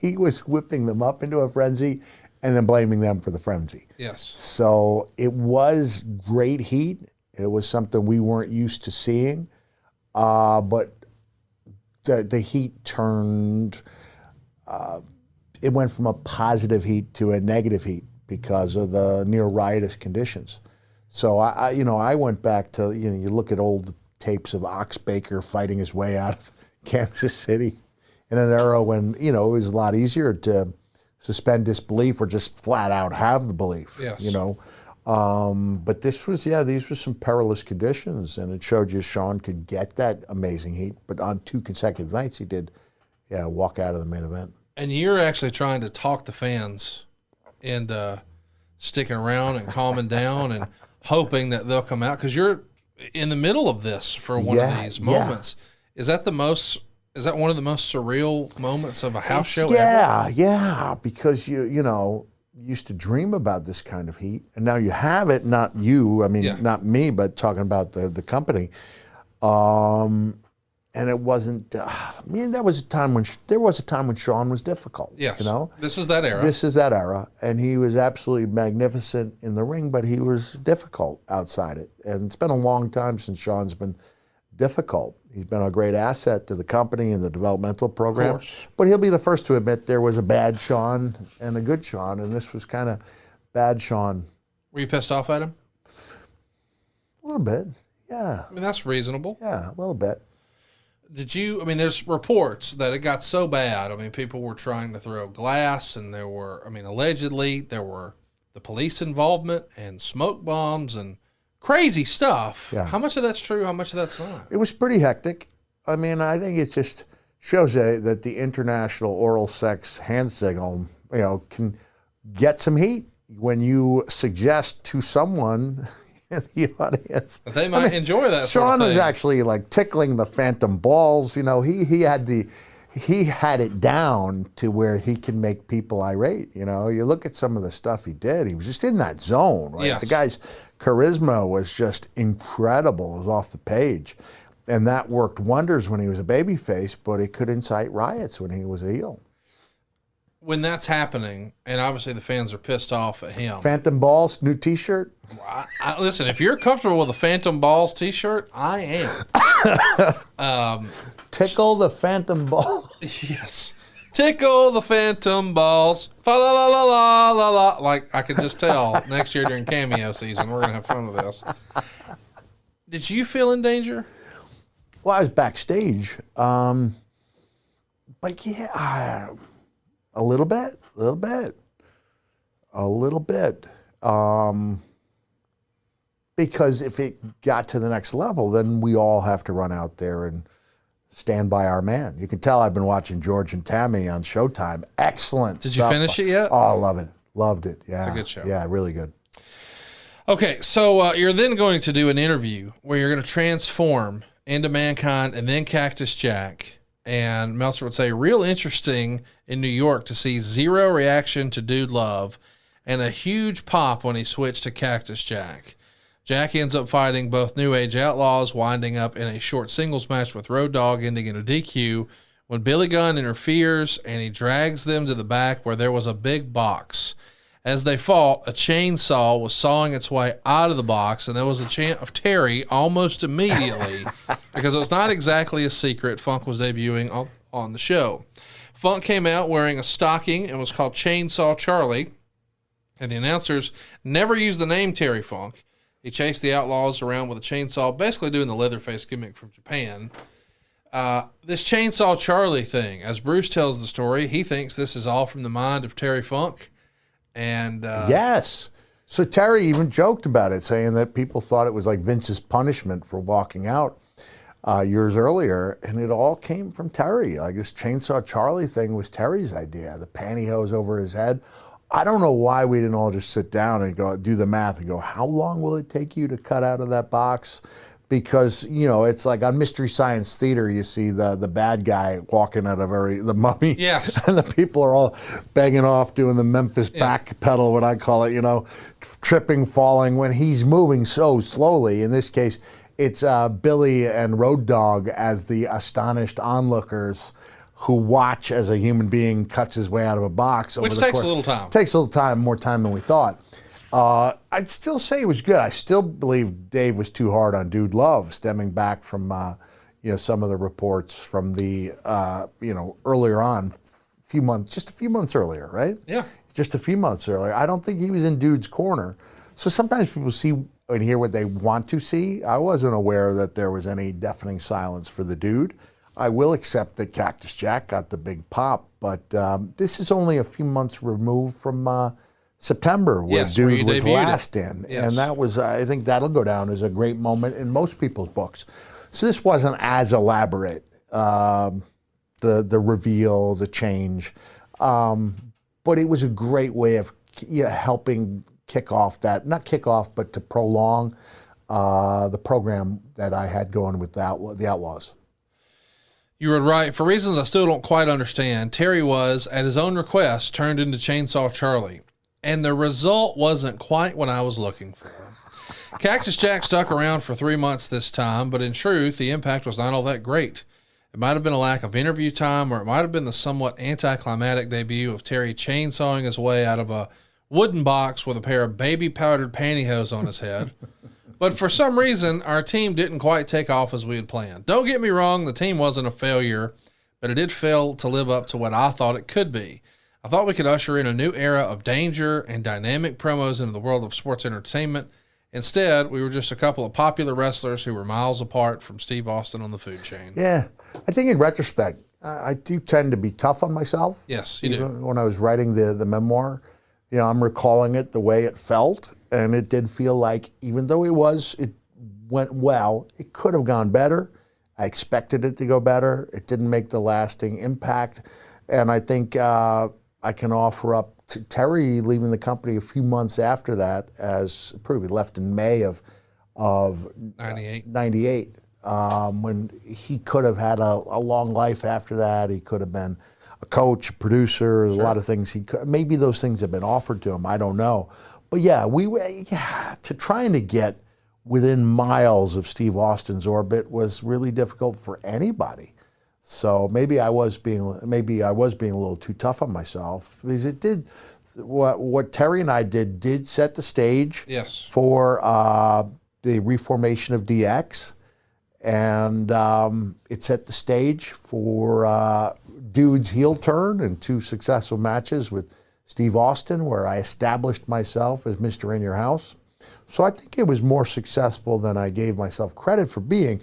He was whipping them up into a frenzy and then blaming them for the frenzy. Yes. So it was great heat. It was something we weren't used to seeing. But the heat turned... it went from a positive heat to a negative heat because of the near riotous conditions. So I went back to, you look at old tapes of Ox Baker fighting his way out of Kansas City in an era when, it was a lot easier to suspend disbelief or just flat out have the belief. Yes. But these were some perilous conditions, and it showed you Sean could get that amazing heat, but on 2 consecutive nights he did walk out of the main event. And you're actually trying to talk the fans into sticking around and calming down and hoping that they'll come out? Because you're in the middle of this for one of these moments. Is that one of the most surreal moments of a house show ever? Yeah, because you used to dream about this kind of heat, and now you have it. Not you, I mean, not me, but talking about the company. And it wasn't. That was a time when there was a time when Sean was difficult. Yes, this is that era. This is that era, and he was absolutely magnificent in the ring, but he was difficult outside it. And it's been a long time since Sean's been difficult. He's been a great asset to the company and the developmental program. Of course. But he'll be the first to admit there was a bad Sean and a good Sean, and this was kind of bad Sean. Were you pissed off at him? A little bit, yeah. I mean, that's reasonable. Yeah, a little bit. There's reports that it got so bad. I mean, people were trying to throw glass, and allegedly there were the police involvement and smoke bombs and crazy stuff. Yeah. How much of that's true? How much of that's not? It was pretty hectic. I mean, I think it just shows that the international oral sex hand signal, can get some heat when you suggest to someone in the audience. They might enjoy that. Sean was actually like tickling the phantom balls. He had it down to where he can make people irate. You look at some of the stuff he did. He was just in that zone. Right? Yes. The guy's charisma was just incredible. It was off the page, and that worked wonders when he was a babyface. But it could incite riots when he was a heel. When that's happening, and obviously the fans are pissed off at him. Phantom balls, new T-shirt. Listen, if you're comfortable with a Phantom Balls T-shirt, I am. Tickle the phantom ball. Yes. Tickle the phantom balls. Fa la la la la la la. Like, I could just tell next year during cameo season, we're going to have fun with this. Did you feel in danger? Well, I was backstage. But yeah, a little bit. Because if it got to the next level, then we all have to run out there and stand by our man. You can tell I've been watching George and Tammy on Showtime. Excellent. Did you finish it yet? Oh, I love it. Loved it. Yeah. It's a good show. Yeah, really good. Okay, so you're then going to do an interview where you're going to transform into Mankind and then Cactus Jack. And Meltzer would say, real interesting in New York to see zero reaction to Dude Love and a huge pop when he switched to Cactus Jack. Jack ends up fighting both New Age Outlaws, winding up in a short singles match with Road Dogg, ending in a DQ, when Billy Gunn interferes and he drags them to the back where there was a big box. As they fought, a chainsaw was sawing its way out of the box, and there was a chant of Terry almost immediately because it was not exactly a secret. Funk was debuting on the show. Funk came out wearing a stocking and was called Chainsaw Charlie, and the announcers never used the name Terry Funk. He chased the Outlaws around with a chainsaw, basically doing the Leatherface gimmick from Japan. This Chainsaw Charlie thing, as Bruce tells the story, he thinks this is all from the mind of Terry Funk. And yes. So Terry even joked about it, saying that people thought it was like Vince's punishment for walking out years earlier, and it all came from Terry. Like this Chainsaw Charlie thing was Terry's idea. The pantyhose over his head. I don't know why we didn't all just sit down and go do the math and go, how long will it take you to cut out of that box? Because, it's like on Mystery Science Theater, you see the bad guy walking at the mummy. Yes. And the people are all begging off, doing the Memphis back pedal, what I call it, tripping, falling, when he's moving so slowly. In this case, it's Billy and Road Dogg as the astonished onlookers who watch as a human being cuts his way out of a box. Which takes a little time. Takes a little time, more time than we thought. I'd still say it was good. I still believe Dave was too hard on Dude Love, stemming back from some of the reports from the earlier on, just a few months earlier, right? Yeah, just a few months earlier. I don't think he was in Dude's corner. So sometimes people see and hear what they want to see. I wasn't aware that there was any deafening silence for the Dude. I will accept that Cactus Jack got the big pop, but this is only a few months removed from September, where Dude was last in. Yes. And that was, I think that'll go down as a great moment in most people's books. So this wasn't as elaborate, the reveal, the change. But it was a great way of helping kick off that, not kick off, but to prolong the program that I had going with the Outlaws. You were right. For reasons I still don't quite understand, Terry was, at his own request, turned into Chainsaw Charlie. And the result wasn't quite what I was looking for. Cactus Jack stuck around for 3 months this time, but in truth, the impact was not all that great. It might have been a lack of interview time, or it might have been the somewhat anticlimactic debut of Terry chainsawing his way out of a wooden box with a pair of baby-powdered pantyhose on his head. But for some reason, our team didn't quite take off as we had planned. Don't get me wrong, the team wasn't a failure, but it did fail to live up to what I thought it could be. I thought we could usher in a new era of danger and dynamic promos into the world of sports entertainment. Instead, we were just a couple of popular wrestlers who were miles apart from Steve Austin on the food chain. Yeah. I think in retrospect, I do tend to be tough on myself. Yes, you do. When I was writing the memoir, I'm recalling it the way it felt, and it did feel like, even though it went well, it could have gone better. I expected it to go better. It didn't make the lasting impact. And I think I can offer up to Terry leaving the company a few months after that as proof. He left in May of 98. When he could have had a long life after that. He could have been a coach, a producer, a lot of things he could. Maybe those things have been offered to him. I don't know. But yeah, to trying to get within miles of Steve Austin's orbit was really difficult for anybody. So maybe I was being a little too tough on myself, because it did what Terry and I did set the stage for the reformation of DX, and it set the stage for Dude's heel turn and 2 successful matches with Steve Austin, where I established myself as Mr. In Your House. So I think it was more successful than I gave myself credit for being.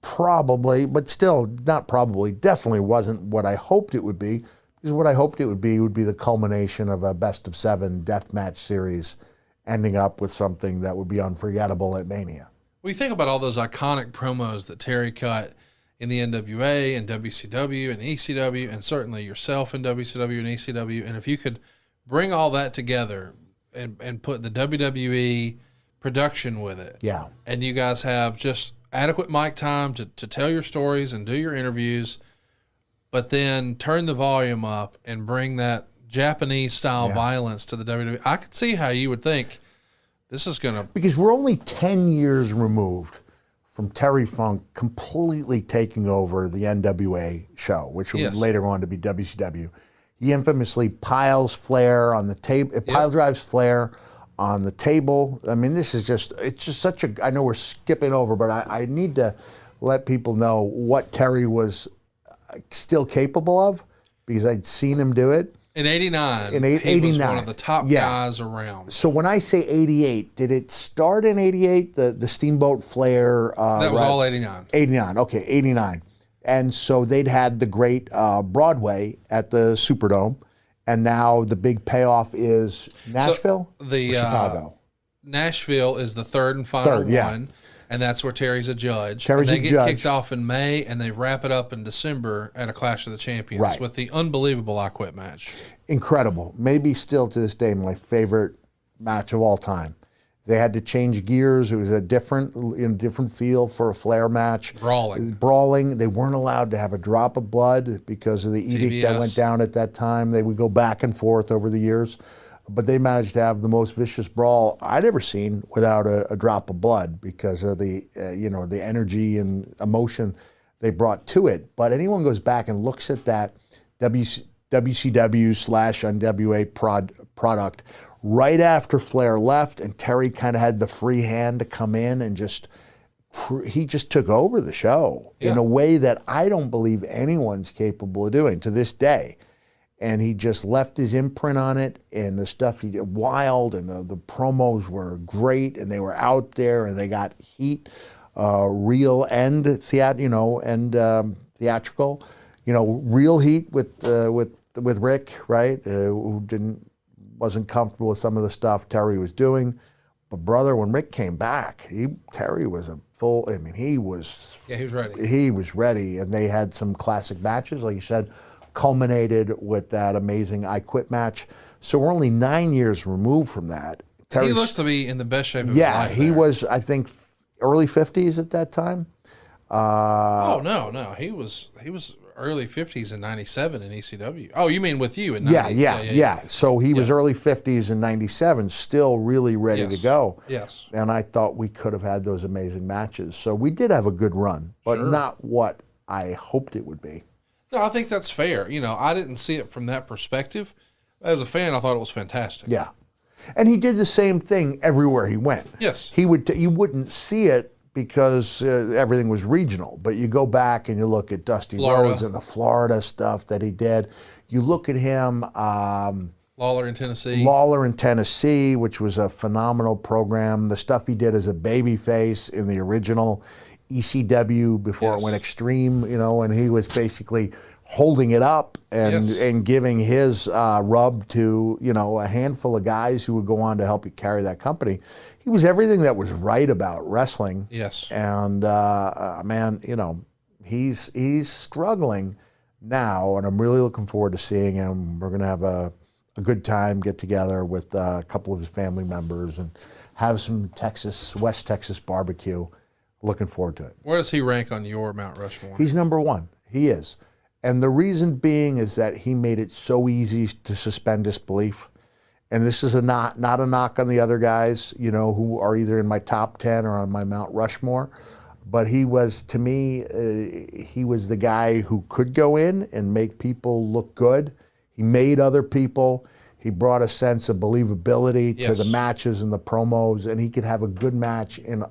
Probably, but still not probably, definitely wasn't what I hoped it would be. Because what I hoped it would be the culmination of a best of 7 deathmatch series, ending up with something that would be unforgettable at Mania. Well, you think about all those iconic promos that Terry cut in the NWA and WCW and ECW, and certainly yourself in WCW and ECW, and if you could bring all that together and put the WWE production with it, and you guys have just adequate mic time to tell your stories and do your interviews, but then turn the volume up and bring that Japanese-style violence to the WWE. I could see how you would think this is going to... Because we're only 10 years removed from Terry Funk completely taking over the NWA show, which would later on to be WCW. He infamously piles Flair on the table, pile drives Flair on the table. I mean, it's just such a, I know we're skipping over, but I need to let people know what Terry was still capable of, because I'd seen him do it. In 89, he was one of the top guys around. So when I say 88, did it start in 88, the Steamboat Flair? That was all 89. 89, okay, 89. And so they'd had the great Broadway at the Superdome, and now the big payoff is Nashville or Chicago? Nashville is the third and final one, and that's where Terry's a judge. They get kicked off in May, and they wrap it up in December at a Clash of the Champions with the unbelievable I Quit match. Incredible. Maybe still to this day my favorite match of all time. They had to change gears. It was a different feel for a Flair match. Brawling. They weren't allowed to have a drop of blood because of the edict that went down at that time. They would go back and forth over the years. But they managed to have the most vicious brawl I'd ever seen without a drop of blood, because of the the energy and emotion they brought to it. But anyone goes back and looks at that WCW/NWA product right after Flair left, and Terry kind of had the free hand to come in and he just took over the show in a way that I don't believe anyone's capable of doing to this day. And he just left his imprint on it, and the stuff he did wild, and the promos were great, and they were out there, and they got heat, real and theatrical, real heat with Rick, right? Who wasn't comfortable with some of the stuff Terry was doing. But brother, when Rick came back, Terry was he was ready. He was ready, and they had some classic matches, like you said, culminated with that amazing I Quit match. So we're only 9 years removed from that. He looks to be in the best shape of his Yeah, life he there. was, I think, early 50s at that time. Oh no, he was early 50s in '97 in ECW. Oh, you mean with you in 90s? Yeah. So he was early 50s in '97, still really ready to go. Yes. And I thought we could have had those amazing matches. So we did have a good run, but not what I hoped it would be. No, I think that's fair. You know, I didn't see it from that perspective. As a fan, I thought it was fantastic. Yeah. And he did the same thing everywhere he went. Yes. He would. You wouldn't see it because everything was regional. But you go back and you look at Dusty Rhodes and the Florida stuff that he did. You look at him. Lawler in Tennessee. Lawler in Tennessee, which was a phenomenal program. The stuff he did as a babyface in the original ECW before it went extreme, you know, and he was basically holding it up and giving his rub to, you know, a handful of guys who would go on to help you carry that company. He was everything that was right about wrestling. Yes. And man, you know, he's struggling now, and I'm really looking forward to seeing him. We're gonna have a good time, get together with a couple of his family members and have some West Texas barbecue. Looking forward to it. Where does he rank on your Mount Rushmore? He's number one. He is. And the reason being is that he made it so easy to suspend disbelief. And this is not a knock on the other guys, you know, who are either in my top 10 or on my Mount Rushmore. But he was, to me, he was the guy who could go in and make people look good. He made other people. He brought a sense of believability to the matches and the promos, and he could have a good match in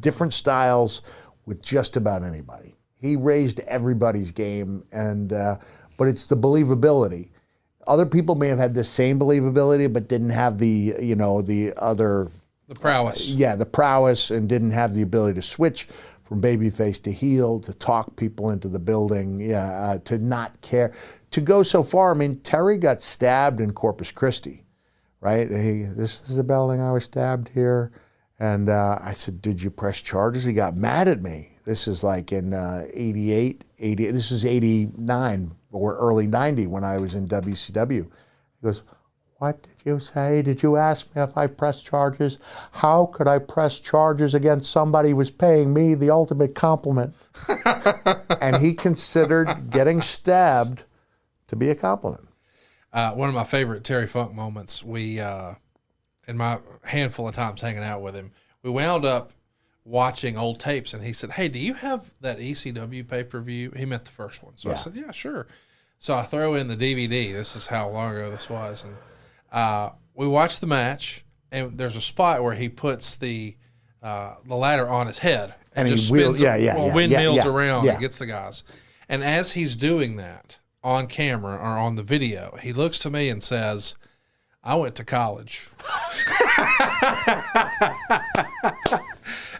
different styles with just about anybody. He raised everybody's game, and but it's the believability. Other people may have had the same believability, but didn't have the the prowess. The prowess, and didn't have the ability to switch from babyface to heel, to talk people into the building, to not care. To go so far, I mean, Terry got stabbed in Corpus Christi, right? This is the building I was stabbed here. And I said, did you press charges? He got mad at me. This is like in 88, this is 89 or early 90 when I was in WCW. He goes, what did you say? Did you ask me if I pressed charges? How could I press charges against somebody who was paying me the ultimate compliment? And he considered getting stabbed to be a compliment. One of my favorite Terry Funk moments, we, in my handful of times hanging out with him, we wound up watching old tapes, and he said, hey, do you have that ECW pay-per-view? He meant the first one. So I said, yeah, sure. So I throw in the DVD. This is how long ago this was. And we watched the match, and there's a spot where he puts the ladder on his head and just spins windmills around and gets the guys. And as he's doing that on camera or on the video, he looks to me and says, I went to college.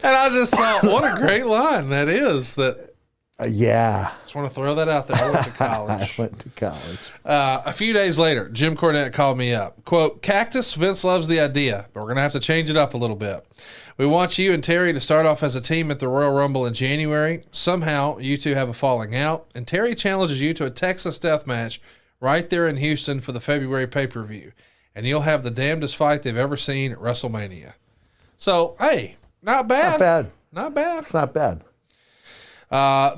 And I just thought, what a great line that is. That just want to throw that out there. I went to college. I went to college. A few days later, Jim Cornette called me up. Quote, Cactus, Vince loves the idea, but we're going to have to change it up a little bit. We want you and Terry to start off as a team at the Royal Rumble in January. Somehow, you two have a falling out, and Terry challenges you to a Texas death match right there in Houston for the February pay-per-view. And you'll have the damnedest fight they've ever seen at WrestleMania. So, hey, not bad. Not bad. Not bad. It's not bad.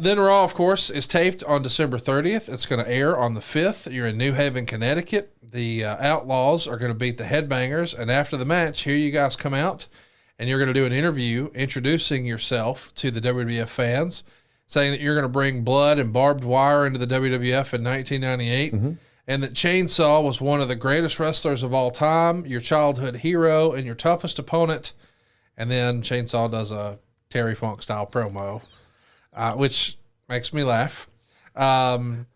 Then Raw, of course, is taped on December 30th. It's going to air on the 5th. You're in New Haven, Connecticut. The Outlaws are going to beat the Headbangers. And after the match, here you guys come out, and you're going to do an interview introducing yourself to the WWF fans, saying that you're going to bring blood and barbed wire into the WWF in 1998, and that Chainsaw was one of the greatest wrestlers of all time, your childhood hero, and your toughest opponent. And then Chainsaw does a Terry Funk style promo, which makes me laugh. You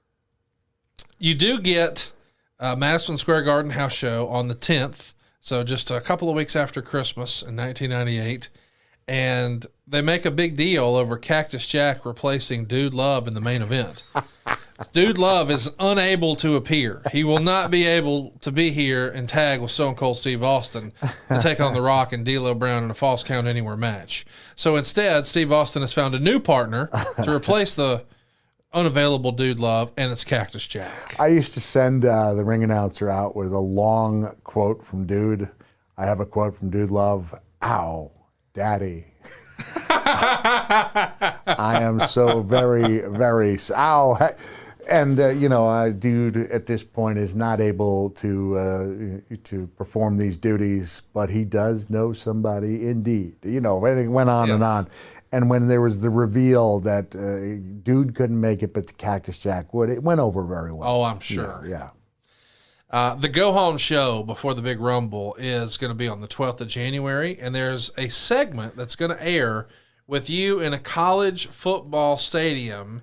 do get Madison Square Garden house show on the 10th, so just a couple of weeks after Christmas in 1998. And they make a big deal over Cactus Jack replacing Dude Love in the main event. Dude Love is unable to appear. He will not be able to be here and tag with Stone Cold Steve Austin to take on The Rock and D'Lo Brown in a Falls Count Anywhere match. So instead, Steve Austin has found a new partner to replace the unavailable Dude Love, and it's Cactus Jack. I used to send the ring announcer out with a long quote from Dude. I have a quote from Dude Love. Ow, daddy. I am so very, very, ow. And, dude at this point is not able to perform these duties, but he does know somebody indeed. Everything went on and on. And when there was the reveal that dude couldn't make it, but the Cactus Jack would, it went over very well. Oh, I'm sure. Yeah. The Go Home show before the Big Rumble is going to be on the 12th of January, and there's a segment that's going to air with you in a college football stadium.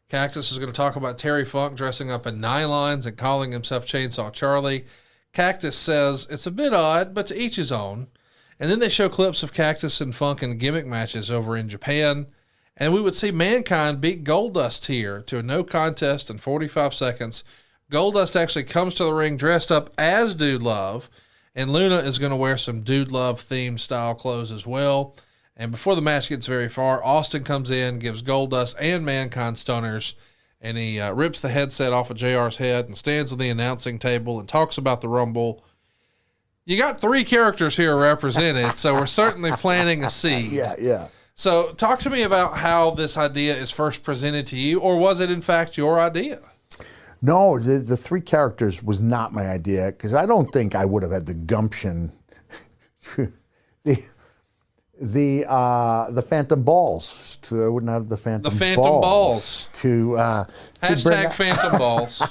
Cactus is going to talk about Terry Funk dressing up in nylons and calling himself Chainsaw Charlie. Cactus says it's a bit odd, but to each his own. And then they show clips of Cactus and Funk in gimmick matches over in Japan. And we would see Mankind beat Goldust here to a no contest in 45 seconds. Goldust actually comes to the ring dressed up as Dude Love, and Luna is going to wear some Dude Love themed style clothes as well. And before the match gets very far, Austin comes in, gives Goldust and Mankind stunners, and he rips the headset off of JR's head and stands on the announcing table and talks about the Rumble. You got 3 characters here represented, so we're certainly planting a seed. Yeah. So talk to me about how this idea is first presented to you, or was it in fact your idea? No, the 3 characters was not my idea, because I don't think I would have had the gumption. the Phantom Balls. I wouldn't have the Phantom Balls. Hashtag Phantom Balls.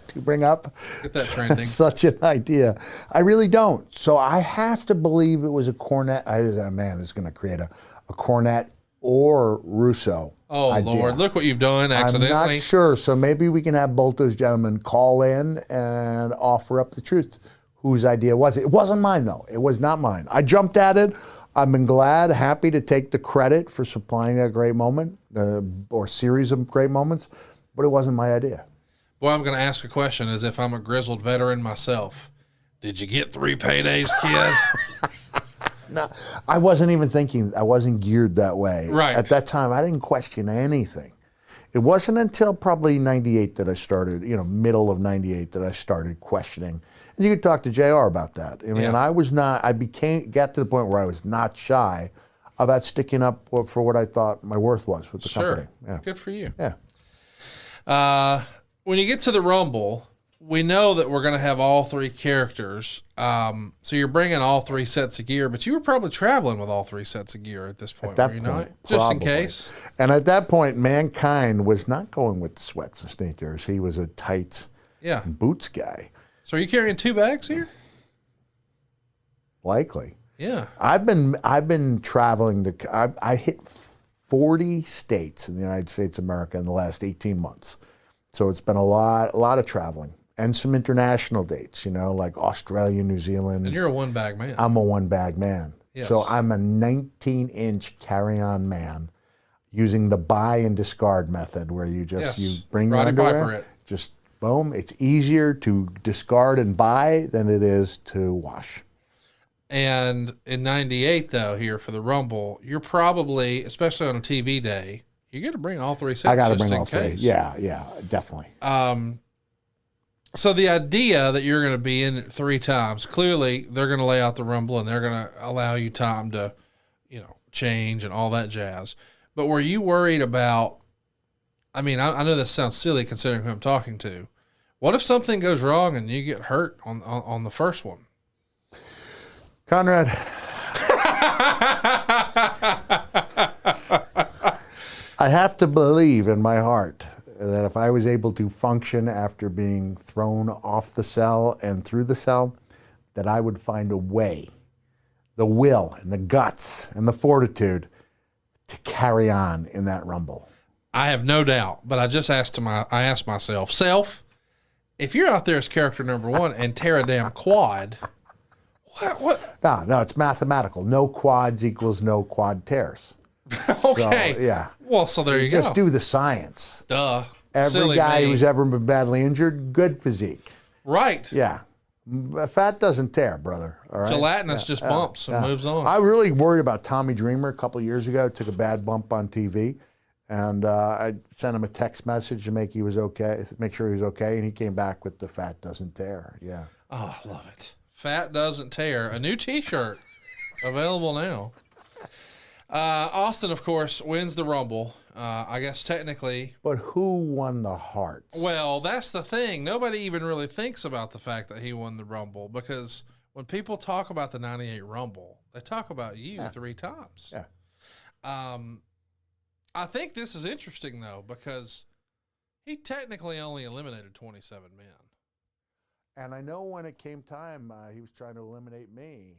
To bring up Get that trending. Such an idea. I really don't. So I have to believe it was a Cornette. Man, this is going to create a Cornette or Russo. Oh, idea. Lord. Look what you've done accidentally. I'm not sure. So maybe we can have both those gentlemen call in and offer up the truth. Whose idea was it? It wasn't mine, though. It was not mine. I jumped at it. I've been happy to take the credit for supplying that great moment or series of great moments, but it wasn't my idea. Well, I'm going to ask a question as if I'm a grizzled veteran myself. Did you get 3 paydays, kid? No, I wasn't even thinking. I wasn't geared that way. Right. At that time, I didn't question anything. It wasn't until probably 98 that I started, middle of 98 that I started questioning. And you could talk to JR about that. I mean, got to the point where I was not shy about sticking up for what I thought my worth was with the company. Yeah. Good for you. Yeah. When you get to the Rumble, we know that we're going to have all 3 characters. So you're bringing all 3 sets of gear, but you were probably traveling with all 3 sets of gear at this point, were you not? Just in case. And at that point, Mankind was not going with the sweats and sneakers. He was a tights and boots guy. So are you carrying 2 bags here? Likely. Yeah. I've been traveling. I hit 40 states in the United States of America in the last 18 months. So it's been a lot of traveling and some international dates, like Australia, New Zealand. And you're a 1-bag man. I'm a 1-bag man. Yes. So I'm a 19-inch carry-on man using the buy and discard method where you you bring your underwear, just boom. It's easier to discard and buy than it is to wash. And in 98, though, here for the Rumble, you're probably, especially on a TV day, you're going to bring all 3 sets. I got to bring all all 3. Yeah, definitely. So the idea that you're going to be in it 3 times, clearly they're going to lay out the Rumble and they're going to allow you time to, change and all that jazz. But were you worried about, I know this sounds silly considering who I'm talking to. What if something goes wrong and you get hurt on the first one? Conrad. I have to believe in my heart that if I was able to function after being thrown off the cell and through the cell, that I would find a way, the will and the guts and the fortitude to carry on in that Rumble. I have no doubt, but I just asked myself, if you're out there as character number 1 and tear a damn quad, what? No, it's mathematical. No quads equals no quad tears. Okay. So, yeah. Well, so there you go. Just do the science. Duh. Every Silly guy me. who's ever been badly injured, good physique. Right. Yeah. Fat doesn't tear, brother. All right? Gelatinous just bumps and moves on. I was really worried about Tommy Dreamer a couple of years ago. Took a bad bump on TV. And I sent him a text message to make sure he was okay, and he came back with the fat doesn't tear. Yeah. Oh, I love it. Fat doesn't tear. A new T-shirt available now. Austin, of course, wins the Rumble. I guess technically. But who won the hearts? Well, that's the thing. Nobody even really thinks about the fact that he won the Rumble, because when people talk about the 98 Rumble, they talk about you 3 times. Yeah. I think this is interesting, though, because he technically only eliminated 27 men. And I know when it came time, he was trying to eliminate me.